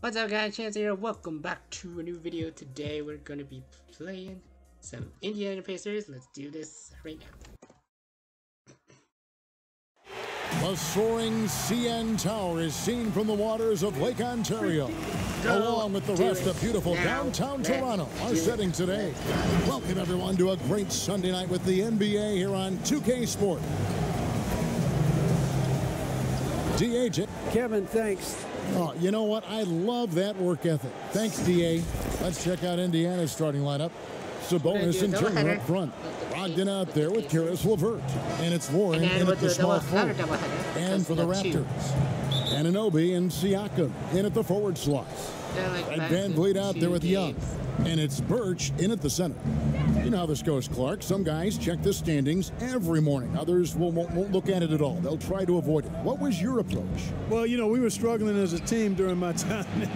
What's up guys, Chance here, welcome back to a new video. Today we're gonna be playing some Indiana Pacers. Let's do this right now. The soaring CN Tower is seen from the waters of Lake Ontario, along with the rest of beautiful downtown Toronto, our setting today. Welcome everyone to a great Sunday night with the NBA here on 2K Sport. DA. Kevin, thanks. Oh, you know what? I love that work ethic. Thanks, DA. Let's check out Indiana's starting lineup. Sabonis and Turner up front. Brogdon out there with Caris LeVert. And it's Warren in at the small forward. And for the Raptors, Anunoby and Siakam in at the forward slots. And Van Vliet out there with Young. And it's Birch in at the center. You know how this goes, Clark. Some guys check the standings every morning. Others won't look at it at all. They'll try to avoid it. What was your approach? Well, you know, we were struggling as a team during my time in the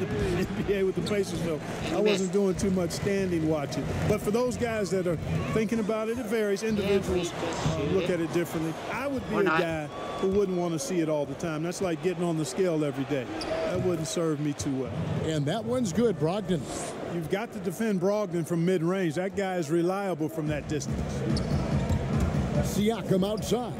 NBA with the Pacers, so I wasn't doing too much standing watching. But for those guys that are thinking about it, it varies. Individuals look at it differently. I would be a guy who wouldn't want to see it all the time. That's like getting on the scale every day. That wouldn't serve me too well. And that one's good, Brogdon. You've got to defend Brogdon from mid-range. That guy is reliable from that distance. Siakam outside.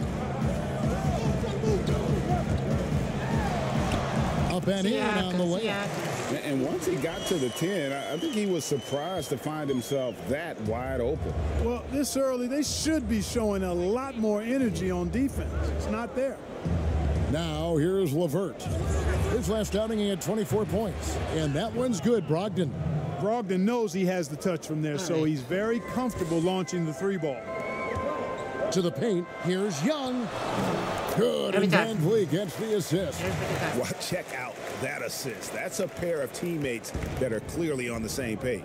Up and in on the layup. And once he got to the 10, I think he was surprised to find himself that wide open. Well, this early, they should be showing a lot more energy on defense. It's not there. Now, here's LeVert. His last outing, he had 24 points. And that one's good, Brogdon. Brogdon knows he has the touch from there, so he's very comfortable launching the three ball. To the paint, here's Young. Good, and Van Vliet gets the assist. Well, check out that assist. That's a pair of teammates that are clearly on the same page.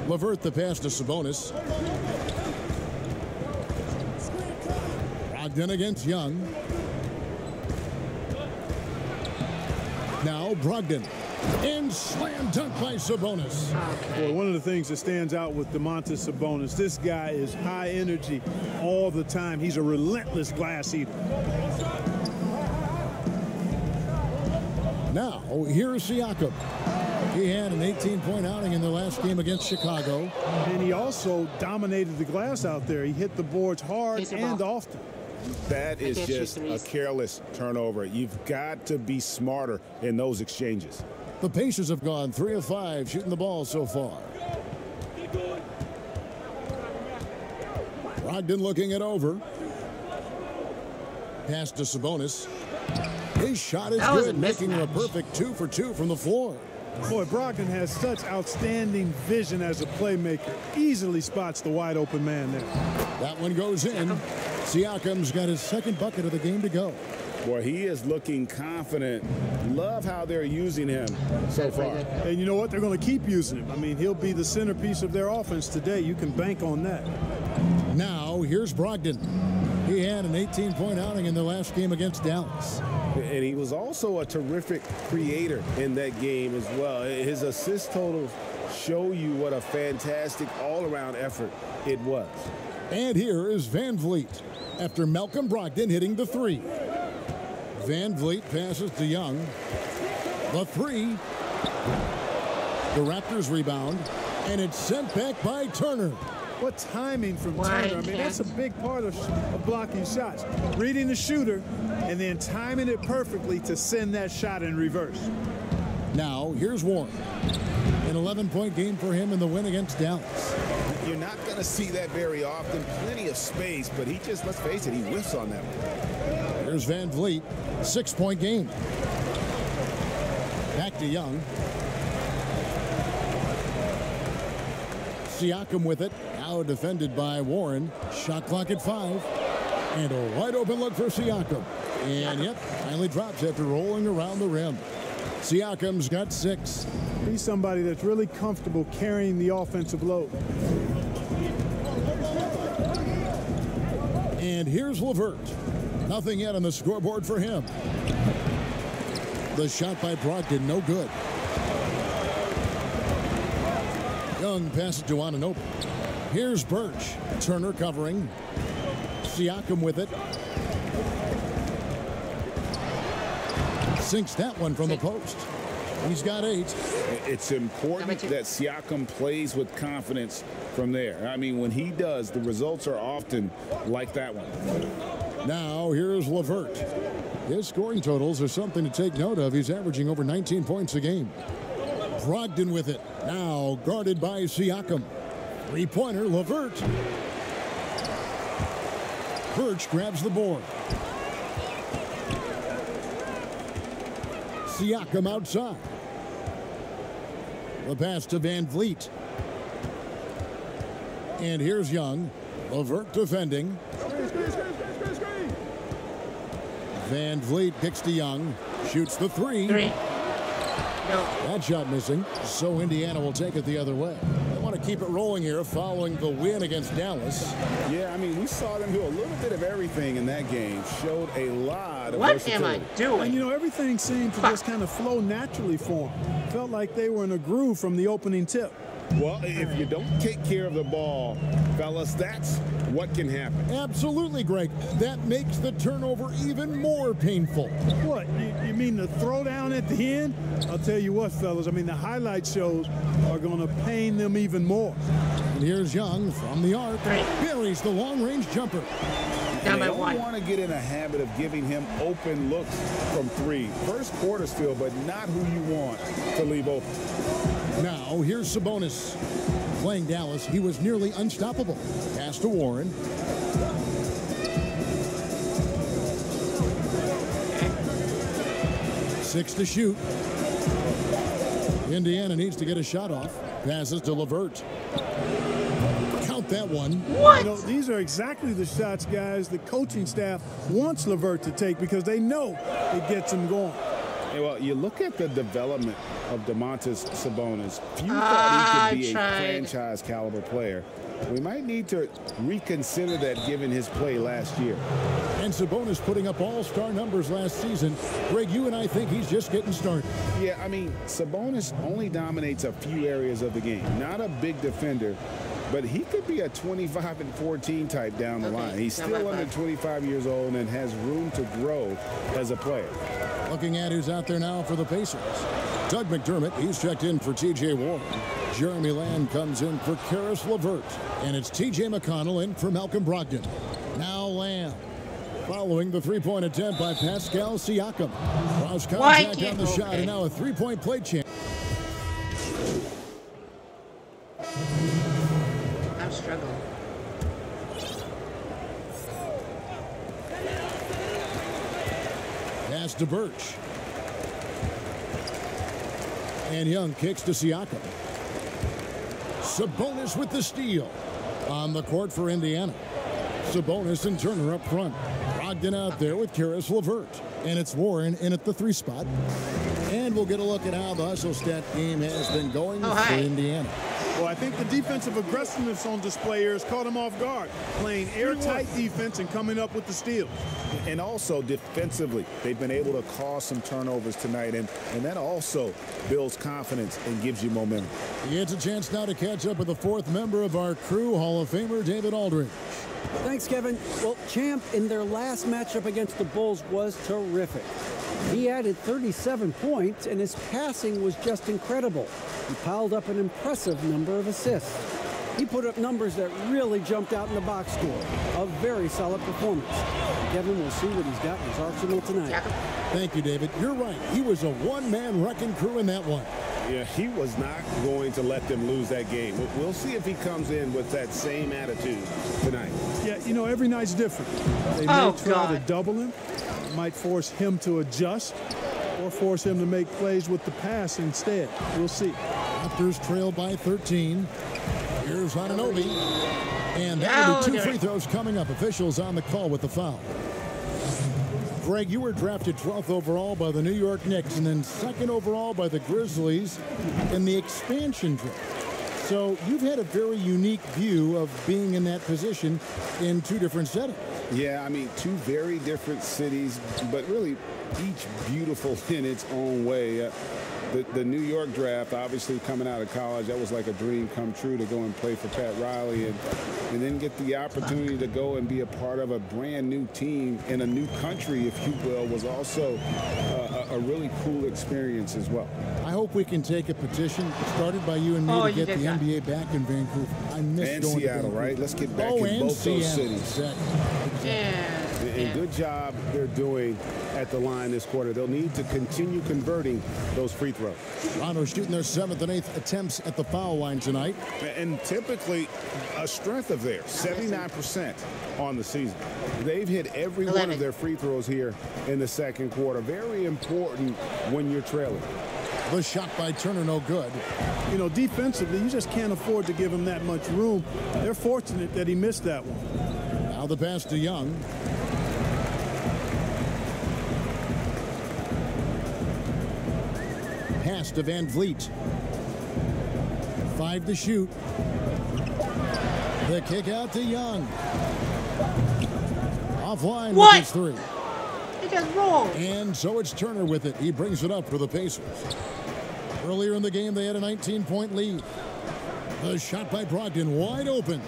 LeVert the pass to Sabonis. Brogdon against Young. Now Brogdon. And slam dunk by Sabonis. Well, one of the things that stands out with Domantas Sabonis, this guy is high energy all the time. He's a relentless glass eater. Now, here's Siakam. He had an 18-point outing in the last game against Chicago. And he also dominated the glass out there. He hit the boards hard and often. That is just a careless turnover. You've got to be smarter in those exchanges. The Pacers have gone 3 of 5 shooting the ball so far. Brogdon looking it over. Pass to Sabonis. His shot is good, making him a perfect 2 for 2 from the floor. Boy, Brogdon has such outstanding vision as a playmaker. Easily spots the wide open man there. That one goes in. Siakam's got his second bucket of the game to go. Boy, he is looking confident. Love how they're using him so far. And you know what? They're going to keep using him. I mean, he'll be the centerpiece of their offense today. You can bank on that. Now, here's Brogdon. He had an 18-point outing in the last game against Dallas. And he was also a terrific creator in that game as well. His assist totals show you what a fantastic all-around effort it was. And here is Van Vliet after Malcolm Brogdon hitting the 3. Van Vliet passes to Young. The 3. The Raptors rebound, and it's sent back by Turner. What timing from Turner. I mean, that's a big part of blocking shots. Reading the shooter and then timing it perfectly to send that shot in reverse. Now, here's Warren. An 11-point game for him in the win against Dallas. You're not going to see that very often. Plenty of space, but he just, let's face it, he whiffs on that one. Here's Van Vliet. 6-point game. Back to Young. Siakam with it. Now defended by Warren. Shot clock at 5. And a wide open look for Siakam. And yep, finally drops after rolling around the rim. Siakam's got 6. He's somebody that's really comfortable carrying the offensive load. And here's LeVert. Nothing yet on the scoreboard for him. The shot by Brogdon, no good. Young passes to Anunoby. Here's Birch. Turner covering. Siakam with it. sinks that one from the post. He's got 8. It's important that Siakam plays with confidence from there. I mean, when he does, the results are often like that one. Now, here's LeVert. His scoring totals are something to take note of. He's averaging over 19 points a game. Brogdon with it. Now, guarded by Siakam. Three-pointer, LeVert. Birch grabs the board. Siakam outside. The pass to Van Vliet. And here's Young. LeVert defending. Van Vliet picks to Young. Shoots the 3. No. That shot missing. So Indiana will take it the other way. They want to keep it rolling here following the win against Dallas. Yeah, I mean, we saw them do a little bit of everything in that game. Showed a lot of What versatility. am I doing? And, you know, everything seemed to just kind of flow naturally for them. Felt like they were in a groove from the opening tip. Well, if you don't take care of the ball, fellas, that's what can happen. Absolutely, Greg. That makes the turnover even more painful. What? You mean the throwdown at the end? I'll tell you what, fellas. I mean, the highlight shows are going to pain them even more. And here's Young from the arc. Buries the long-range jumper. Down They by don't 1. want to get in a habit of giving him open looks from 3. First quarter still, but not who you want to leave open. Now, here's Sabonis. Playing Dallas, he was nearly unstoppable. Pass to Warren. Six to shoot. Indiana needs to get a shot off. Passes to LeVert. Count that one. What? You know, these are exactly the shots, guys, the coaching staff wants LeVert to take because they know it gets him going. Hey, well, you look at the development of Domantas Sabonis. Few thought he could be a franchise caliber player. We might need to reconsider that given his play last year. And Sabonis putting up all-star numbers last season. Greg, you and I think he's just getting started. Yeah, I mean, Sabonis only dominates a few areas of the game. Not a big defender, but he could be a 25 and 14 type down the line. He's still under 25 years old and has room to grow as a player. Looking at who's out there now for the Pacers. Doug McDermott, he's checked in for T.J. Warren. Jeremy Lamb comes in for Caris LeVert. And it's T.J. McConnell in for Malcolm Brogdon. Now Lamb. Following the three-point attempt by Pascal Siakam. Cross contact on the shot and now a three-point play chance. I'm struggling. Pass to Birch. And Young kicks to Siakam. Sabonis with the steal. On the court for Indiana. Sabonis and Turner up front. Brogdon out there with Caris LeVert. And it's Warren in at the 3 spot. And we'll get a look at how the hustle stat game has been going for Indiana. Well, I think the defensive aggressiveness on display here has caught him off guard. Playing airtight defense and coming up with the steals. And also defensively, they've been able to cause some turnovers tonight, and that also builds confidence and gives you momentum. It's a chance now to catch up with the 4th member of our crew, Hall of Famer David Aldridge. Thanks, Kevin. Well, Champ in their last matchup against the Bulls was terrific. He added 37 points, and his passing was just incredible. He piled up an impressive number of assists. He put up numbers that really jumped out in the box score. A very solid performance. Kevin will see what he's got in his arsenal tonight. Thank you, David. You're right. He was a one-man wrecking crew in that one. Yeah, he was not going to let them lose that game. We'll see if he comes in with that same attitude tonight. Yeah, you know, every night's different. They may try to double him. It might force him to adjust or force him to make plays with the pass instead. We'll see. Raptors trail by 13. Here's Anunoby. And that'll be 2 free throws coming up. Officials on the call with the foul. Greg, you were drafted 12th overall by the New York Knicks and then 2nd overall by the Grizzlies in the expansion draft. So you've had a very unique view of being in that position in 2 different settings. Yeah, I mean, 2 very different cities, but really each beautiful in its own way. The New York draft, obviously coming out of college, that was like a dream come true to go and play for Pat Riley and then get the opportunity to go and be a part of a brand new team in a new country, if you will, was also a really cool experience as well. I hope we can take a petition started by you and me to get the NBA back in Vancouver. I miss going Seattle, to Vancouver. right? Let's get back in both those cities. And good job they're doing at the line this quarter. They'll need to continue converting those free throws. Toronto shooting their 7th and 8th attempts at the foul line tonight. And typically a strength of theirs, 79% on the season. They've hit every one of their free throws here in the second quarter. Very important when you're trailing. The shot by Turner, no good. You know, defensively, you just can't afford to give him that much room. They're fortunate that he missed that one. Now the pass to Young. Pass to Van Vliet. 5 to shoot. The kick out to Young. Offline with his 3. It is wrong. And so it's Turner with it. He brings it up for the Pacers. Earlier in the game, they had a 19-point lead. The shot by Brogdon, wide open.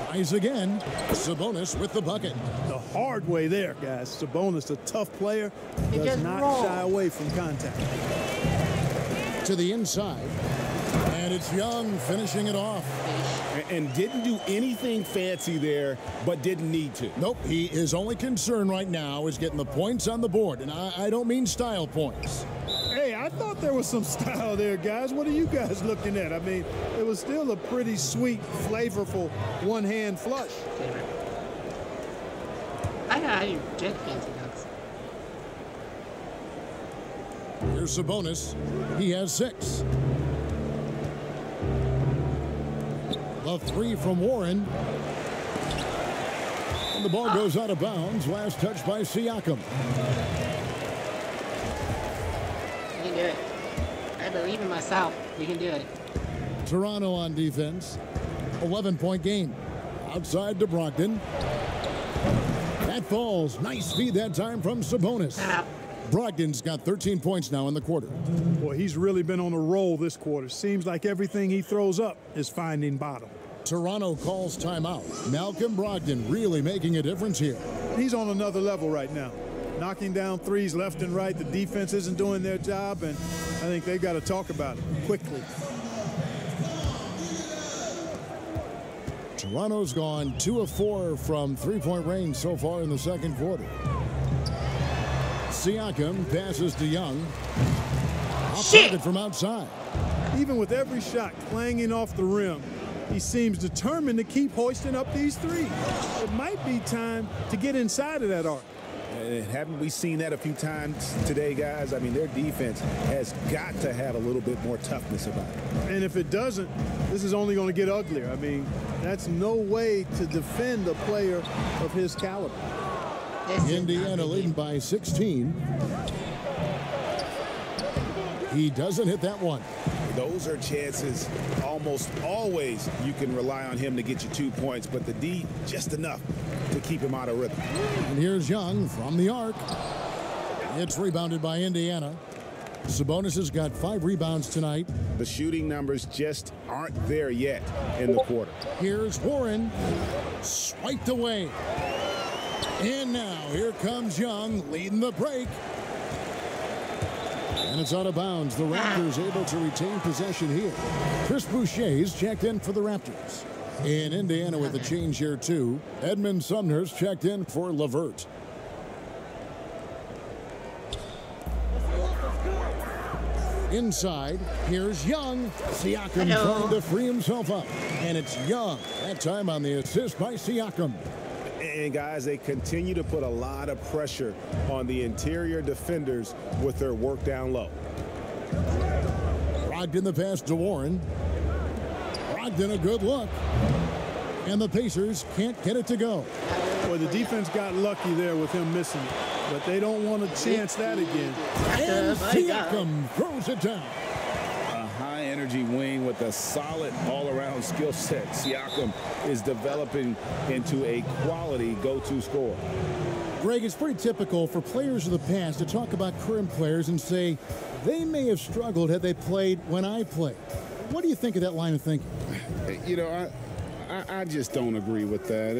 Tries again. Sabonis with the bucket. The hard way there, guys. Sabonis, a tough player, does not shy away from contact. To the inside. And it's Young finishing it off. And didn't do anything fancy there, but didn't need to. Nope, his only concern right now is getting the points on the board. And I don't mean style points. Hey, I thought there was some style there, guys. What are you guys looking at? I mean, it was still a pretty sweet, flavorful one-hand flush. I know how you get fancy nuts. Here's Sabonis. He has 6. The 3 from Warren. And the ball goes out of bounds. Last touch by Siakam. We can do it. I believe in myself. We can do it. Toronto on defense. 11-point game. Outside to Brogdon. That falls. Nice feed that time from Sabonis. Brogdon's got 13 points now in the quarter. Boy, he's really been on a roll this quarter. Seems like everything he throws up is finding bottom. Toronto calls timeout. Malcolm Brogdon really making a difference here. He's on another level right now. Knocking down threes left and right. The defense isn't doing their job, and I think they've got to talk about it quickly. Toronto's gone 2 of 4 from three-point range so far in the second quarter. Siakam passes to Young. Off target from outside. Even with every shot clanging off the rim, he seems determined to keep hoisting up these threes. It might be time to get inside of that arc. Haven't we seen that a few times today, guys? I mean, their defense has got to have a little bit more toughness about it. And if it doesn't, this is only going to get uglier. I mean, that's no way to defend a player of his caliber. Indiana leading by 16. He doesn't hit that one. Those are chances almost always you can rely on him to get you 2 points, but the D just enough to keep him out of rhythm. And here's Young from the arc. It's rebounded by Indiana. Sabonis has got 5 rebounds tonight. The shooting numbers just aren't there yet in the quarter. Here's Warren. Swiped away. And now here comes Young leading the break. And it's out of bounds. The Raptors able to retain possession here. Chris Boucher's checked in for the Raptors. In Indiana with a change here too. Edmund Sumner's checked in for LeVert. Inside, here's Young. Siakam trying to free himself up. And it's Young. That time on the assist by Siakam. And guys, they continue to put a lot of pressure on the interior defenders with their work down low. Brogdon the pass to Warren. Brogdon a good look. And the Pacers can't get it to go. Well, the defense got lucky there with him missing it, but they don't want to chance that again. And Siakam throws it down. A high-energy wing with a solid all-around skill set. Siakam is developing into a quality go-to scorer. Greg, it's pretty typical for players of the past to talk about current players and say they may have struggled had they played when I played. What do you think of that line of thinking? You know, I just don't agree with that.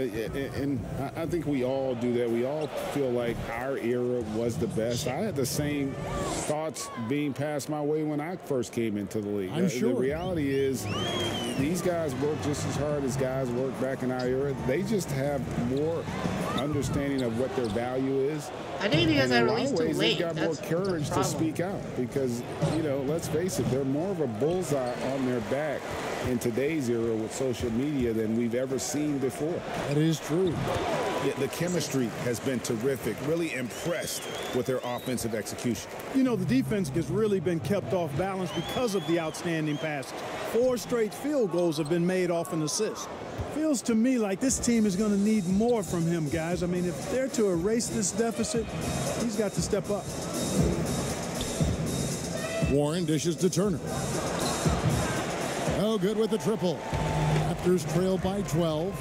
And I think we all do that. We all feel like our era was the best. I had the same thoughts being passed my way when I first came into the league. I'm sure. The reality is these guys work just as hard as guys worked back in our era. They just have more understanding of what their value is. I think because I released too late. They've got more courage to speak out because, you know, let's face it, they're more of a bullseye on their back in today's era with social media than we've ever seen before. That is true. Yeah, the chemistry has been terrific. Really impressed with their offensive execution. You know, the defense has really been kept off balance because of the outstanding passes. 4 straight field goals have been made off an assist. Feels to me like this team is going to need more from him, guys. I mean, if they're to erase this deficit, he's got to step up. Warren dishes to Turner. No good with the triple. Raptors trail by 12.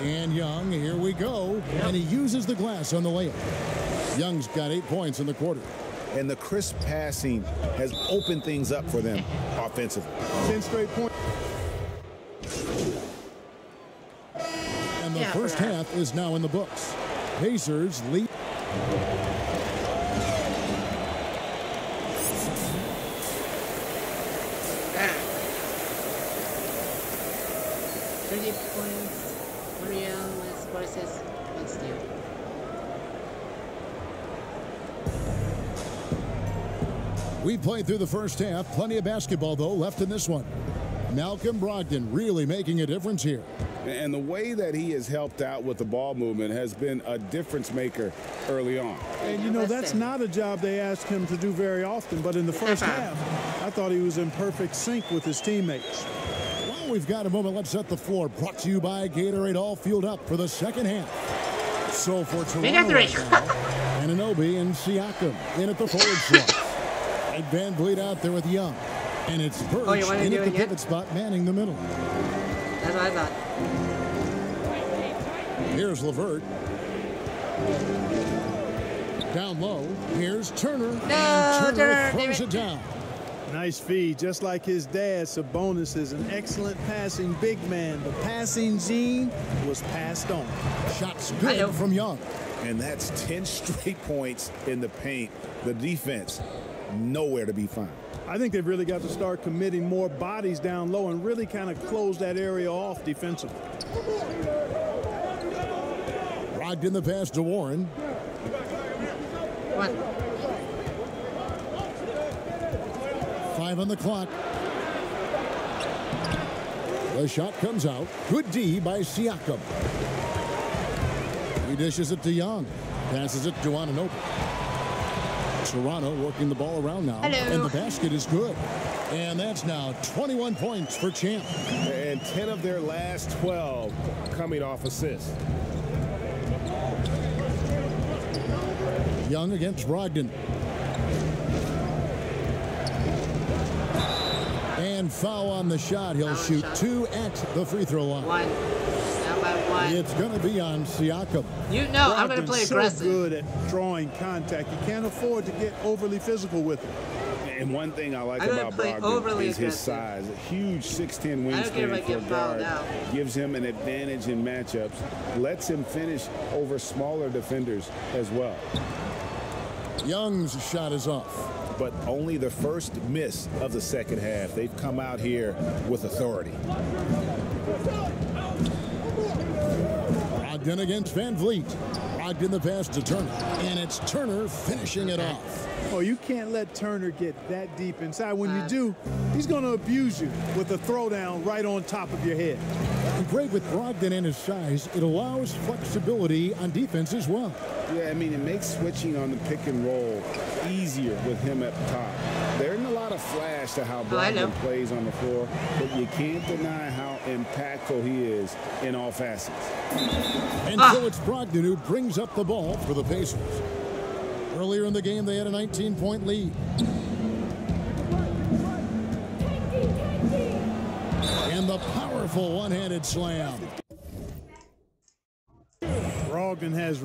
And Young, here we go. And he uses the glass on the layup. Young's got 8 points in the quarter. And the crisp passing has opened things up for them offensively. 10 straight points. And the first half is now in the books. Pacers lead. We played through the first half. Plenty of basketball, though, left in this one. Malcolm Brogdon really making a difference here. And the way that he has helped out with the ball movement has been a difference maker early on. And, you know, that's not a job they ask him to do very often. But in the first half, I thought he was in perfect sync with his teammates. Well, we've got a moment. Let's set the floor. Brought to you by Gatorade. All fueled up for the second half. So for Toronto right now, Anunoby and Siakam in at the forward slot. And Van Vliet out there with Young. And it's Birch in at the pivot spot, manning the middle. That's what I thought. Here's LeVert. Down low. Here's Turner. No, and Turner throws it down. Nice feed. Just like his dad, Sabonis is an excellent passing big man. The passing gene was passed on. Shots good from Young. And that's 10 straight points in the paint. The defense, nowhere to be found. I think they've really got to start committing more bodies down low and really kind of close that area off defensively. Brogdon the pass to Warren. What? 5 on the clock. The shot comes out. Good D by Siakam. He dishes it to Young. Passes it to Anunoby. Toronto working the ball around now. Hello. And the basket is good. And that's now 21 points for Champ. And 10 of their last 12 coming off assists. Young against Brogdon. And foul on the shot. He'll shoot 2 at the free throw line. 1. Down by 1. It's going to be on Siakam. You know, I'm going to play aggressive. So good at drawing contact. You can't afford to get overly physical with him. And one thing I like about Brogdon is his size. A huge 6'10" wingspan for a guard. Gives him an advantage in matchups. Lets him finish over smaller defenders as well. Young's shot is off. But only the first miss of the second half. They've come out here with authority. Brogdon against Van Vliet. Brogdon the pass to Turner. And it's Turner finishing it off. Oh, you can't let Turner get that deep inside. When you do, he's going to abuse you with a throwdown right on top of your head. And Greg, with Brogdon and his size, it allows flexibility on defense as well. Yeah, I mean, it makes switching on the pick and roll easier with him at the top. There isn't a lot of flash to how Brogdon plays on the floor, but you can't deny how impactful he is in all facets. And so it's Brogdon who brings up the ball for the Pacers. Earlier in the game, they had a 19-point lead. And the powerful one-handed slam. Brogdon has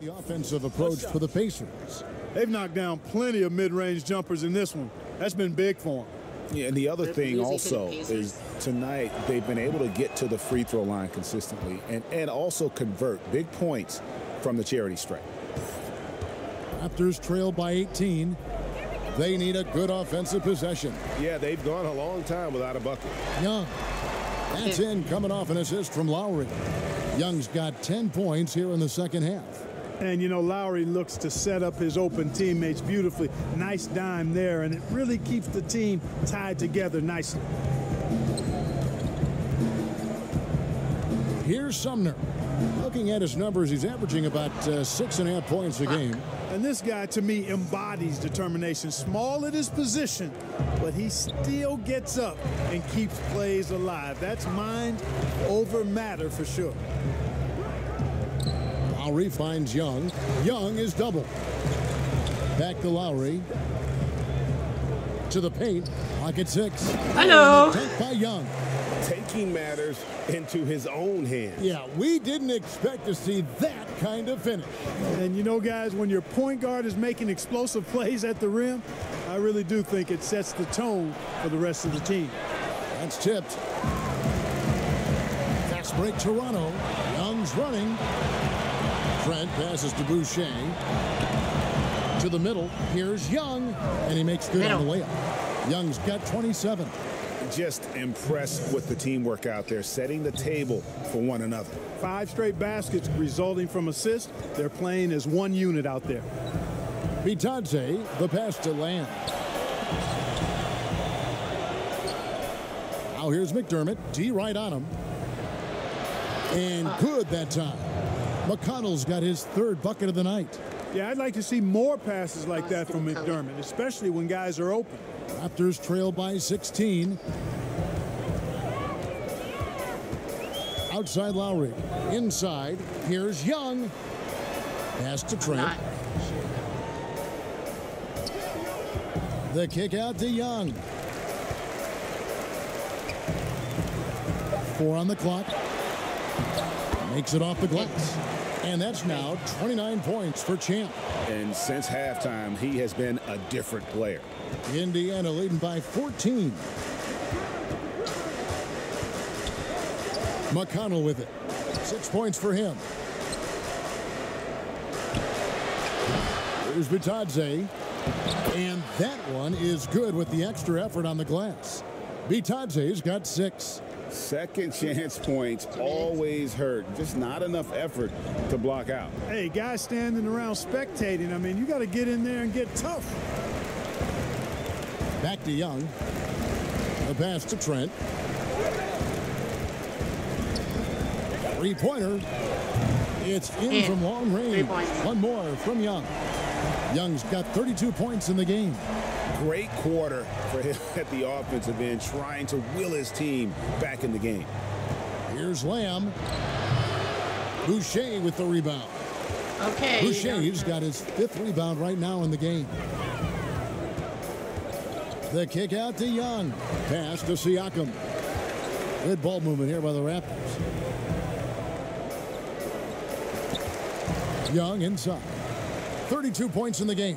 The offensive approach for the Pacers. They've knocked down plenty of mid-range jumpers in this one. That's been big for them. Yeah, and the other thing also is tonight they've been able to get to the free throw line consistently and also convert big points from the charity stripe. Raptors trail by 18. They need a good offensive possession. Yeah, they've gone a long time without a bucket. Young. That's in, coming off an assist from Lowry. Young's got 10 points here in the second half. And, you know, Lowry looks to set up his open teammates beautifully. Nice dime there, and it really keeps the team tied together nicely. Here's Sumner. Looking at his numbers, he's averaging about 6.5 points a game. And this guy, to me, embodies determination. Small at his position, but he still gets up and keeps plays alive. That's mind over matter for sure. Lowry finds Young. Young is double. Back to Lowry. To the paint. Pocket 6. Hello. By Young. Taking matters into his own hands. Yeah, we didn't expect to see that kind of finish. And you know, guys, when your point guard is making explosive plays at the rim, I really do think it sets the tone for the rest of the team. That's tipped. Fast break Toronto. Young's running. Trent passes to Boucher. To the middle. Here's Young. And he makes good on the layup. Young's got 27. Just impressed with the teamwork out there, setting the table for one another. 5 straight baskets resulting from assists. They're playing as one unit out there. Bitadze, the pass to Lamb. Now here's McDermott. D right on him. And good that time. McConnell's got his 3rd bucket of the night. Yeah, I'd like to see more passes like that from McDermott, especially when guys are open. Raptors trail by 16. Outside Lowry. Inside. Here's Young. Pass to Trent. The kick out to Young. 4 on the clock. Makes it off the glass. And that's now 29 points for Champ. And since halftime, he has been a different player. Indiana leading by 14. McConnell with it. 6 points for him. Here's Bitadze. And that one is good with the extra effort on the glass. Bitadze's got 6. Second chance points always hurt. Just not enough effort to block out. Hey, guys standing around spectating. I mean, you got to get in there and get tough. Back to Young. The pass to Trent. 3-pointer. It's in from long range. One more from Young. Young's got 32 points in the game. Great quarter for him at the offensive end, trying to will his team back in the game. Here's Lamb. Boucher with the rebound. Okay. Boucher's got his 5th rebound right now in the game. The kick out to Young. Pass to Siakam. Good ball movement here by the Raptors. Young inside. 32 points in the game.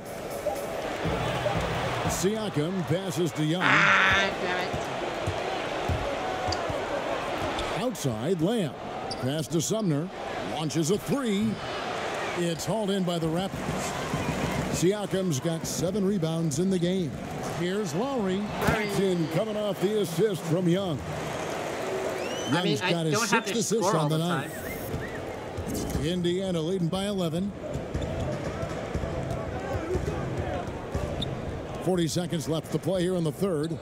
Siakam passes to Young. Outside, Lamb. Pass to Sumner. Launches a 3. It's hauled in by the Raptors. Siakam's got 7 rebounds in the game. Here's Lowry. Action coming off the assist from Young. Young's got his 6th assist on the night. Indiana leading by 11. 40 seconds left to play here in the 3rd.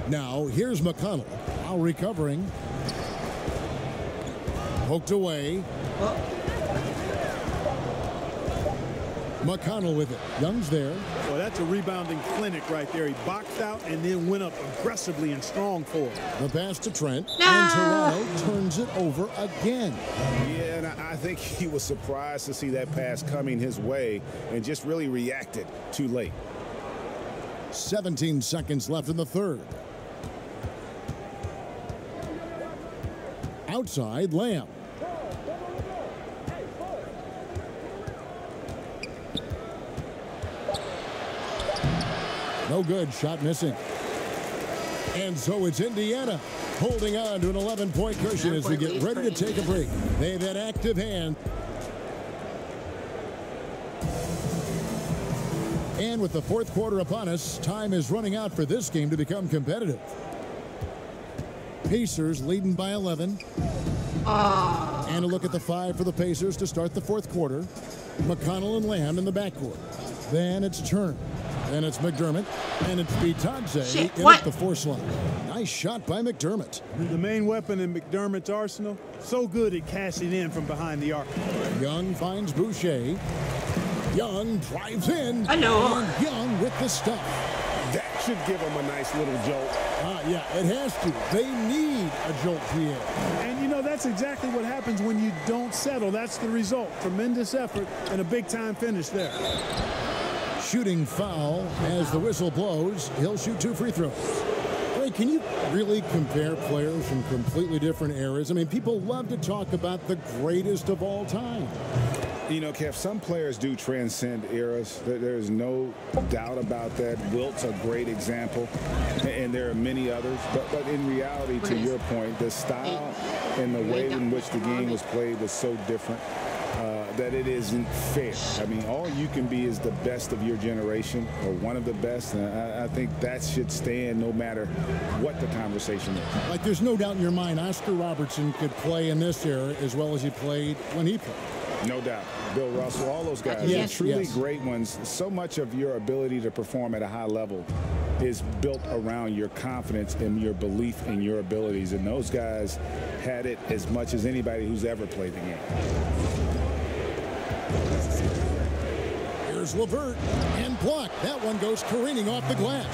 Now, here's McConnell. Now recovering. Poked away. McConnell with it. Young's there. Well, that's a rebounding clinic right there. He boxed out and then went up aggressively and strong for it. The pass to Trent. And Toronto turns it over again. Yeah, and I think he was surprised to see that pass coming his way and just really reacted too late. 17 seconds left in the 3rd. Outside, Lamb. No good. Shot missing. And so it's Indiana holding on to an 11-point cushion as we get ready to take a break. They've had active hand. And with the fourth quarter upon us, time is running out for this game to become competitive. Pacers leading by 11. And a look at the 5 for the Pacers to start the fourth quarter. McConnell and Lamb in the backcourt. Then it's Turner. And it's McDermott. And it's Bitadze in at the 4 slot. Nice shot by McDermott. The main weapon in McDermott's arsenal. So good at cashing in from behind the arc. Young finds Boucher. Young drives in. I know. And Young with the stuff. That should give him a nice little jolt. Yeah, it has to. They need a jolt here. And, you know, that's exactly what happens when you don't settle. That's the result. Tremendous effort and a big-time finish there. Shooting foul as the whistle blows. He'll shoot 2 free throws. Ray, can you really compare players from completely different eras? I mean, people love to talk about the greatest of all time. You know, Kev, some players do transcend eras. There's no doubt about that. Wilt's a great example, and there are many others. But in reality, to your point, the style and the way in which the game was played was so different that it isn't fair. I mean, all you can be is the best of your generation or one of the best, and I think that should stand no matter what the conversation is. Like, there's no doubt in your mind Oscar Robertson could play in this era as well as he played when he played. No doubt. Bill Russell, all those guys, yes, truly great ones. So much of your ability to perform at a high level is built around your confidence and your belief in your abilities. And those guys had it as much as anybody who's ever played the game. Here's LeVert and blocked. That one goes careening off the glass.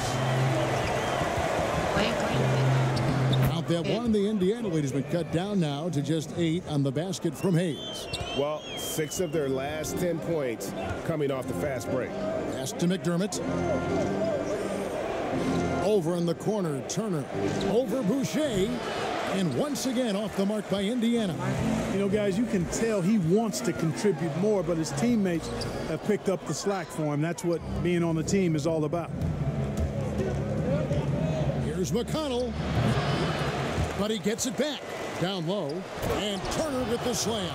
Out that one, the Indiana lead has been cut down now to just 8 on the basket from Hayes. Well, 6 of their last 10 points coming off the fast break. Pass to McDermott. Over in the corner, Turner. Over Boucher. And once again off the mark by Indiana. You know, guys, you can tell he wants to contribute more, but his teammates have picked up the slack for him. That's what being on the team is all about. Here's McConnell. But he gets it back. Down low. And Turner with the slam.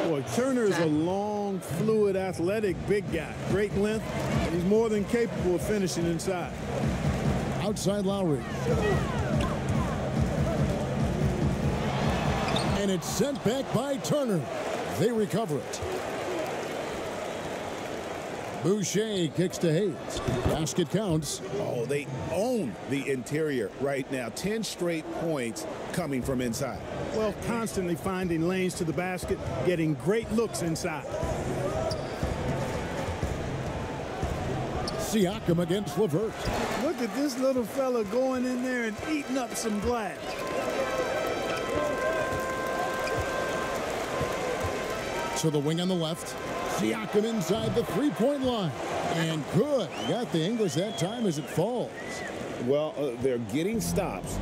Boy, Turner is a long, fluid, athletic, big guy. Great length. And he's more than capable of finishing inside. Outside Lowry. And it's sent back by Turner. They recover it. Boucher kicks to Hayes. Basket counts. Oh, they own the interior right now. 10 straight points coming from inside. Well, constantly finding lanes to the basket, getting great looks inside. Siakam against LeVert. Look at this little fella going in there and eating up some glass. To the wing on the left. Siakam inside the three-point line. And good. Got the English that time as it falls. Well, they're getting stops,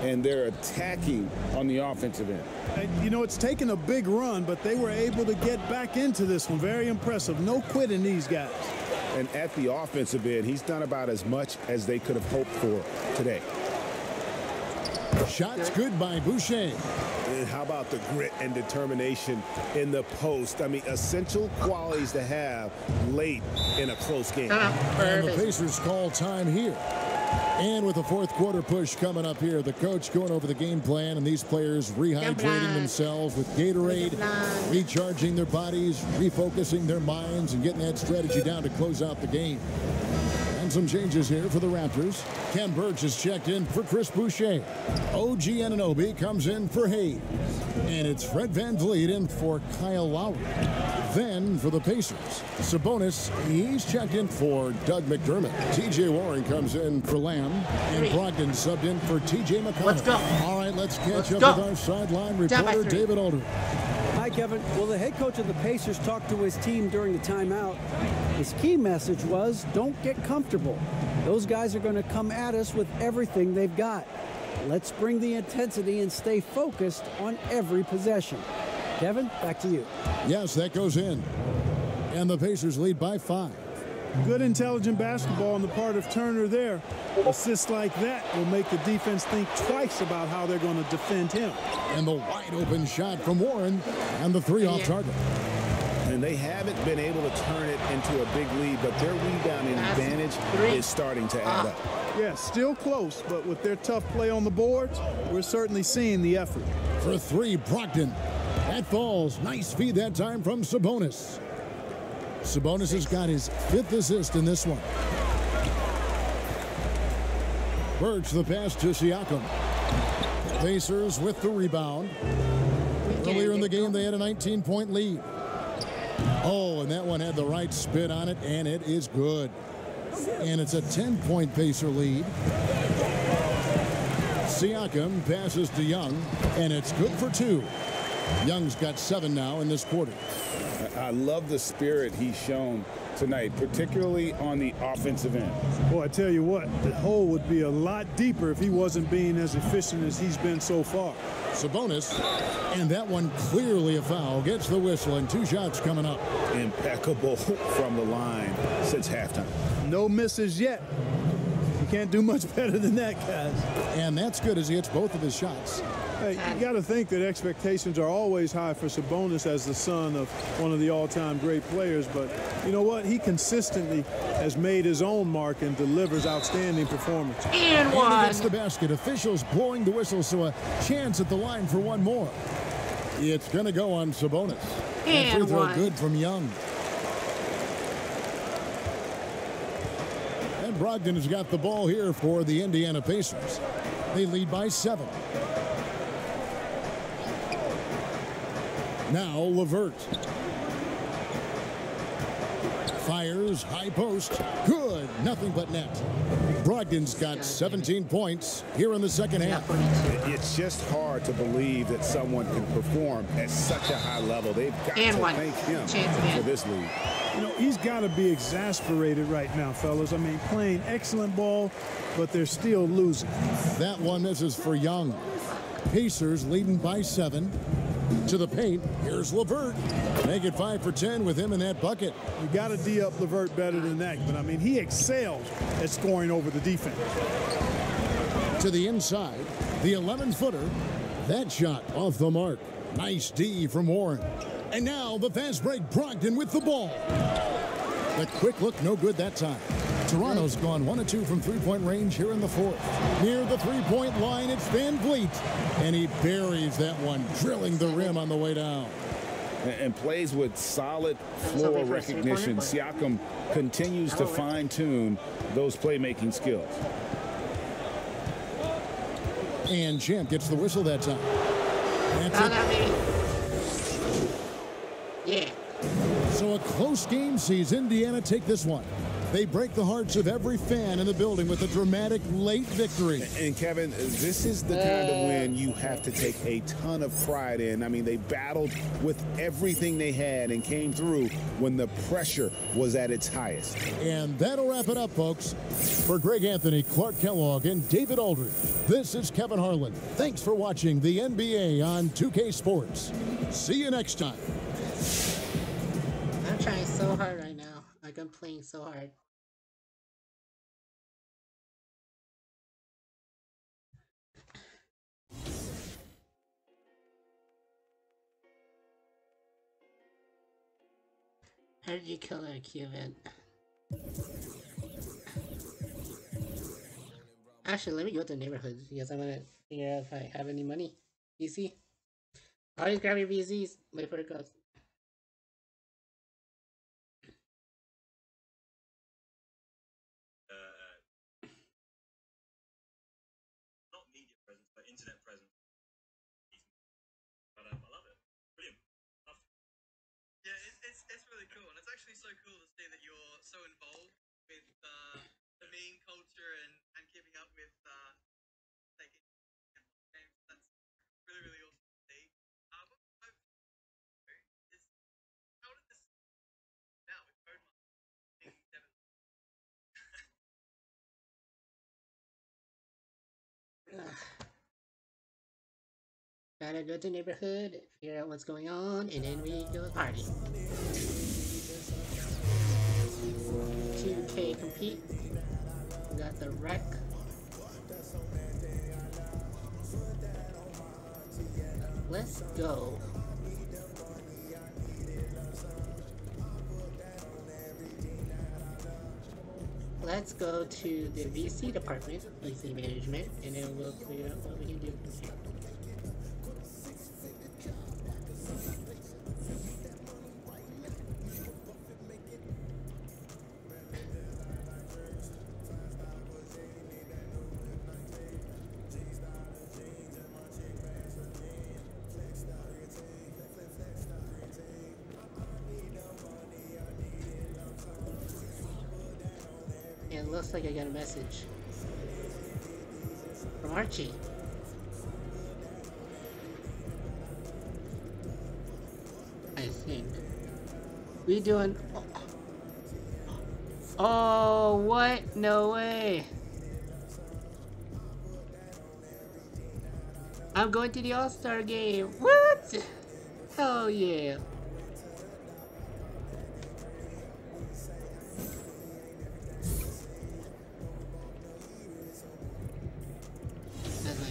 and they're attacking on the offensive end. And, you know, it's taken a big run, but they were able to get back into this one. Very impressive. No quitting these guys. And at the offensive end, he's done about as much as they could have hoped for today. Shots good by Boucher. And how about the grit and determination in the post? I mean, essential qualities to have late in a close game. And the Pacers call time here. And with the fourth quarter push coming up here, the coach going over the game plan and these players rehydrating themselves with Gatorade, recharging their bodies, refocusing their minds, and getting that strategy down to close out the game. And some changes here for the Raptors. Ken Burgess checked in for Chris Boucher. OG Anunoby comes in for Hayes. And it's Fred VanVleet in for Kyle Lowry. Then for the Pacers, Sabonis, he's checked in for Doug McDermott. TJ Warren comes in for Lamb. And Brogdon subbed in for TJ McConnell. Let's go. All right, let's catch up with our sideline reporter, David Aldridge. Hi, Kevin. Well, the head coach of the Pacers talked to his team during the timeout. His key message was, don't get comfortable. Those guys are going to come at us with everything they've got. Let's bring the intensity and stay focused on every possession. Kevin, back to you. Yes, that goes in. And the Pacers lead by 5. Good, intelligent basketball on the part of Turner there. Assists like that will make the defense think twice about how they're going to defend him. And the wide open shot from Warren, and the 3 off target. And they haven't been able to turn it into a big lead, but their rebounding advantage is starting to add up. Yeah, still close, but with their tough play on the boards, we're certainly seeing the effort. For 3, Brogdon. That falls. Nice feed that time from Sabonis. Sabonis has got his 5th assist in this one. Birch the pass to Siakam. Pacers with the rebound. Earlier in the game, they had a 19-point lead. Oh, and that one had the right spin on it, and it is good. And it's a 10-point Pacer lead. Siakam passes to Young, and it's good for 2. Young's got 7 now in this quarter. I love the spirit he's shown tonight, particularly on the offensive end. Boy, I tell you what, the hole would be a lot deeper if he wasn't being as efficient as he's been so far. Sabonis, and that one clearly a foul, gets the whistle, and 2 shots coming up. Impeccable from the line since halftime. No misses yet. You can't do much better than that, guys. And that's good as he hits both of his shots. Hey, you got to think that expectations are always high for Sabonis as the son of one of the all-time great players. But you know what? He consistently has made his own mark and delivers outstanding performance. And he one. gets the basket. Officials blowing the whistle, so a chance at the line for one more. It's going to go on Sabonis. And free throw one. good from Young. And Brogdon has got the ball here for the Indiana Pacers. They lead by 7. Now LeVert. Fires, high post. Good. Nothing but net. Brogdon's got 17 points here in the second half. It's just hard to believe that someone can perform at such a high level. They've got to thank him for this lead. You know, he's got to be exasperated right now, fellas. I mean, playing excellent ball, but they're still losing. That one misses for Young. Pacers leading by 7. To the paint. Here's LeVert. Make it 5 for 10 with him in that bucket. You got to D-up LeVert better than that. But, I mean, he excels at scoring over the defense. To the inside. The 11-footer. That shot off the mark. Nice D from Warren. And now the fast break. Brogdon with the ball. The quick look, no good that time. Toronto's gone 1 of 2 from three-point range here in the 4th. Near the three-point line, it's VanVleet. And he buries that one, drilling the rim on the way down. And plays with solid floor recognition. Siakam continues to fine-tune those playmaking skills. And Champ gets the whistle that time. That's it. Yeah. So a close game sees Indiana take this one. They break the hearts of every fan in the building with a dramatic late victory. And Kevin, this is the kind of win you have to take a ton of pride in. I mean, they battled with everything they had and came through when the pressure was at its highest. And that'll wrap it up, folks. For Greg Anthony, Clark Kellogg, and David Aldridge, this is Kevin Harlan. Thanks for watching the NBA on 2K Sports. See you next time. I'm trying so hard right now. Like, I'm playing so hard. How did you kill a key event? Actually, let me go to the neighborhood because I'm gonna figure out if I have any money. VC? Always grab your VCs. Wait for the codes. Internet presence. But I love it. Brilliant. Yeah, it's really cool, and it's actually so cool to see that you're so involved with the meme culture and keeping up with taking games. That's really, really awesome to see. What I've is how did this now with Code being Devin? gotta go to the neighborhood, figure out what's going on, and then we go party. 2K compete. We got the wreck. Let's go. Let's go to the VC department, VC management, and then we'll figure out what we can do from here. It looks like I got a message from Archie. I think we doing. Oh, what? No way! I'm going to the All-Star game. What? Hell yeah!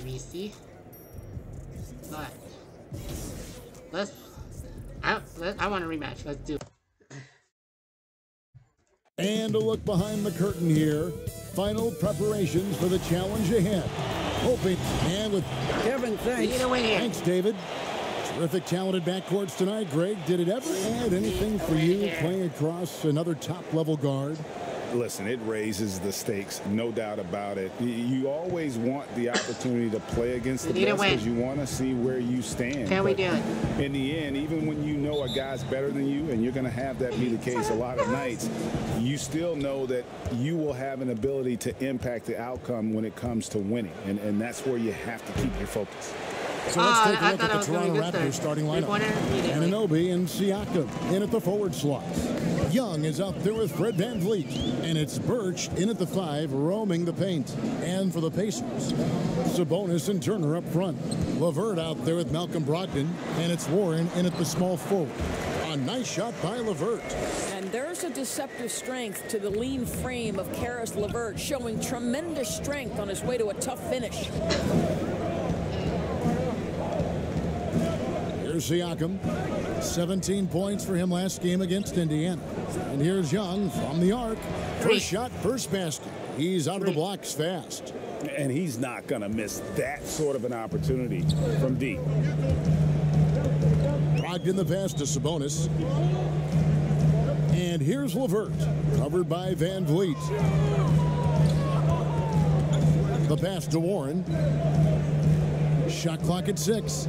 VC, but I want a rematch. Let's do it. And a look behind the curtain here. Final preparations for the challenge ahead. Hoping and with Kevin, thanks. Thanks, David. Terrific, talented backcourts tonight. Greg, did it ever add anything for you playing across another top-level guard? Listen, it raises the stakes, no doubt about it. You always want the opportunity to play against the best because you want to see where you stand. Can we do it? In the end, even when you know a guy's better than you, and you're going to have that be the case a lot of nights, you still know that you will have an ability to impact the outcome when it comes to winning, and that's where you have to keep your focus. So let's take a look at the Toronto Raptors starting lineup. Anunoby and Siakam in at the forward slots. Young is out there with Fred VanVleet. And it's Birch in at the 5, roaming the paint. And for the Pacers, Sabonis and Turner up front. LeVert out there with Malcolm Brogdon. And it's Warren in at the small forward. A nice shot by LeVert. And there's a deceptive strength to the lean frame of Caris LeVert, showing tremendous strength on his way to a tough finish. Siakam, 17 points for him last game against Indiana. And here's Young from the arc. First shot, first basket. He's out of the blocks fast. And he's not going to miss that sort of an opportunity from deep. Brogdon the pass to Sabonis. And here's LeVert, covered by VanVleet. The pass to Warren. Shot clock at 6.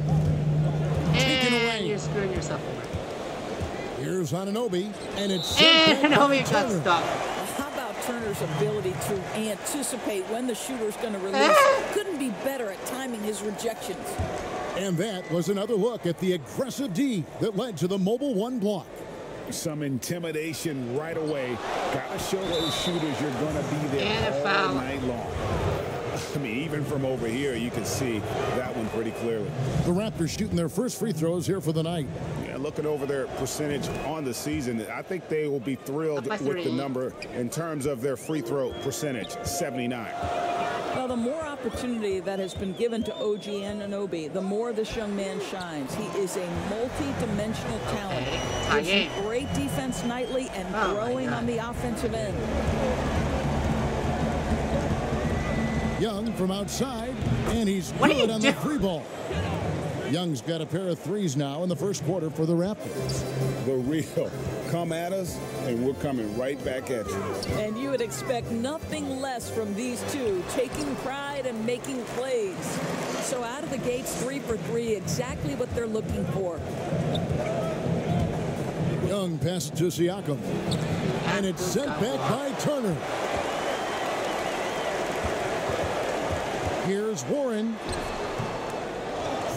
Taken away. You're screwing yourself over. Here's Anunoby, and it's Anunoby got stopped. How about Turner's ability to anticipate when the shooter's going to release? Couldn't be better at timing his rejections. And that was another look at the aggressive D that led to the mobile 1 block. Some intimidation right away. Got to show those shooters you're going to be there all night long. I mean, even from over here, you can see that one pretty clearly. The Raptors shooting their first free throws here for the night. Yeah, looking over their percentage on the season, I think they will be thrilled with the number in terms of their free throw percentage, 79. Well, the more opportunity that has been given to OG Anunoby, the more this young man shines. He is a multi-dimensional talent. He's great defense nightly and growing on the offensive end. Young from outside, and he's good on the free ball. Young's got a pair of threes now in the first quarter for the Raptors. The real come at us, and we're coming right back at you. And you would expect nothing less from these two, taking pride and making plays. So out of the gates, 3 for 3, exactly what they're looking for. Young passes to Siakam, and it's sent back by Turner. Here's Warren.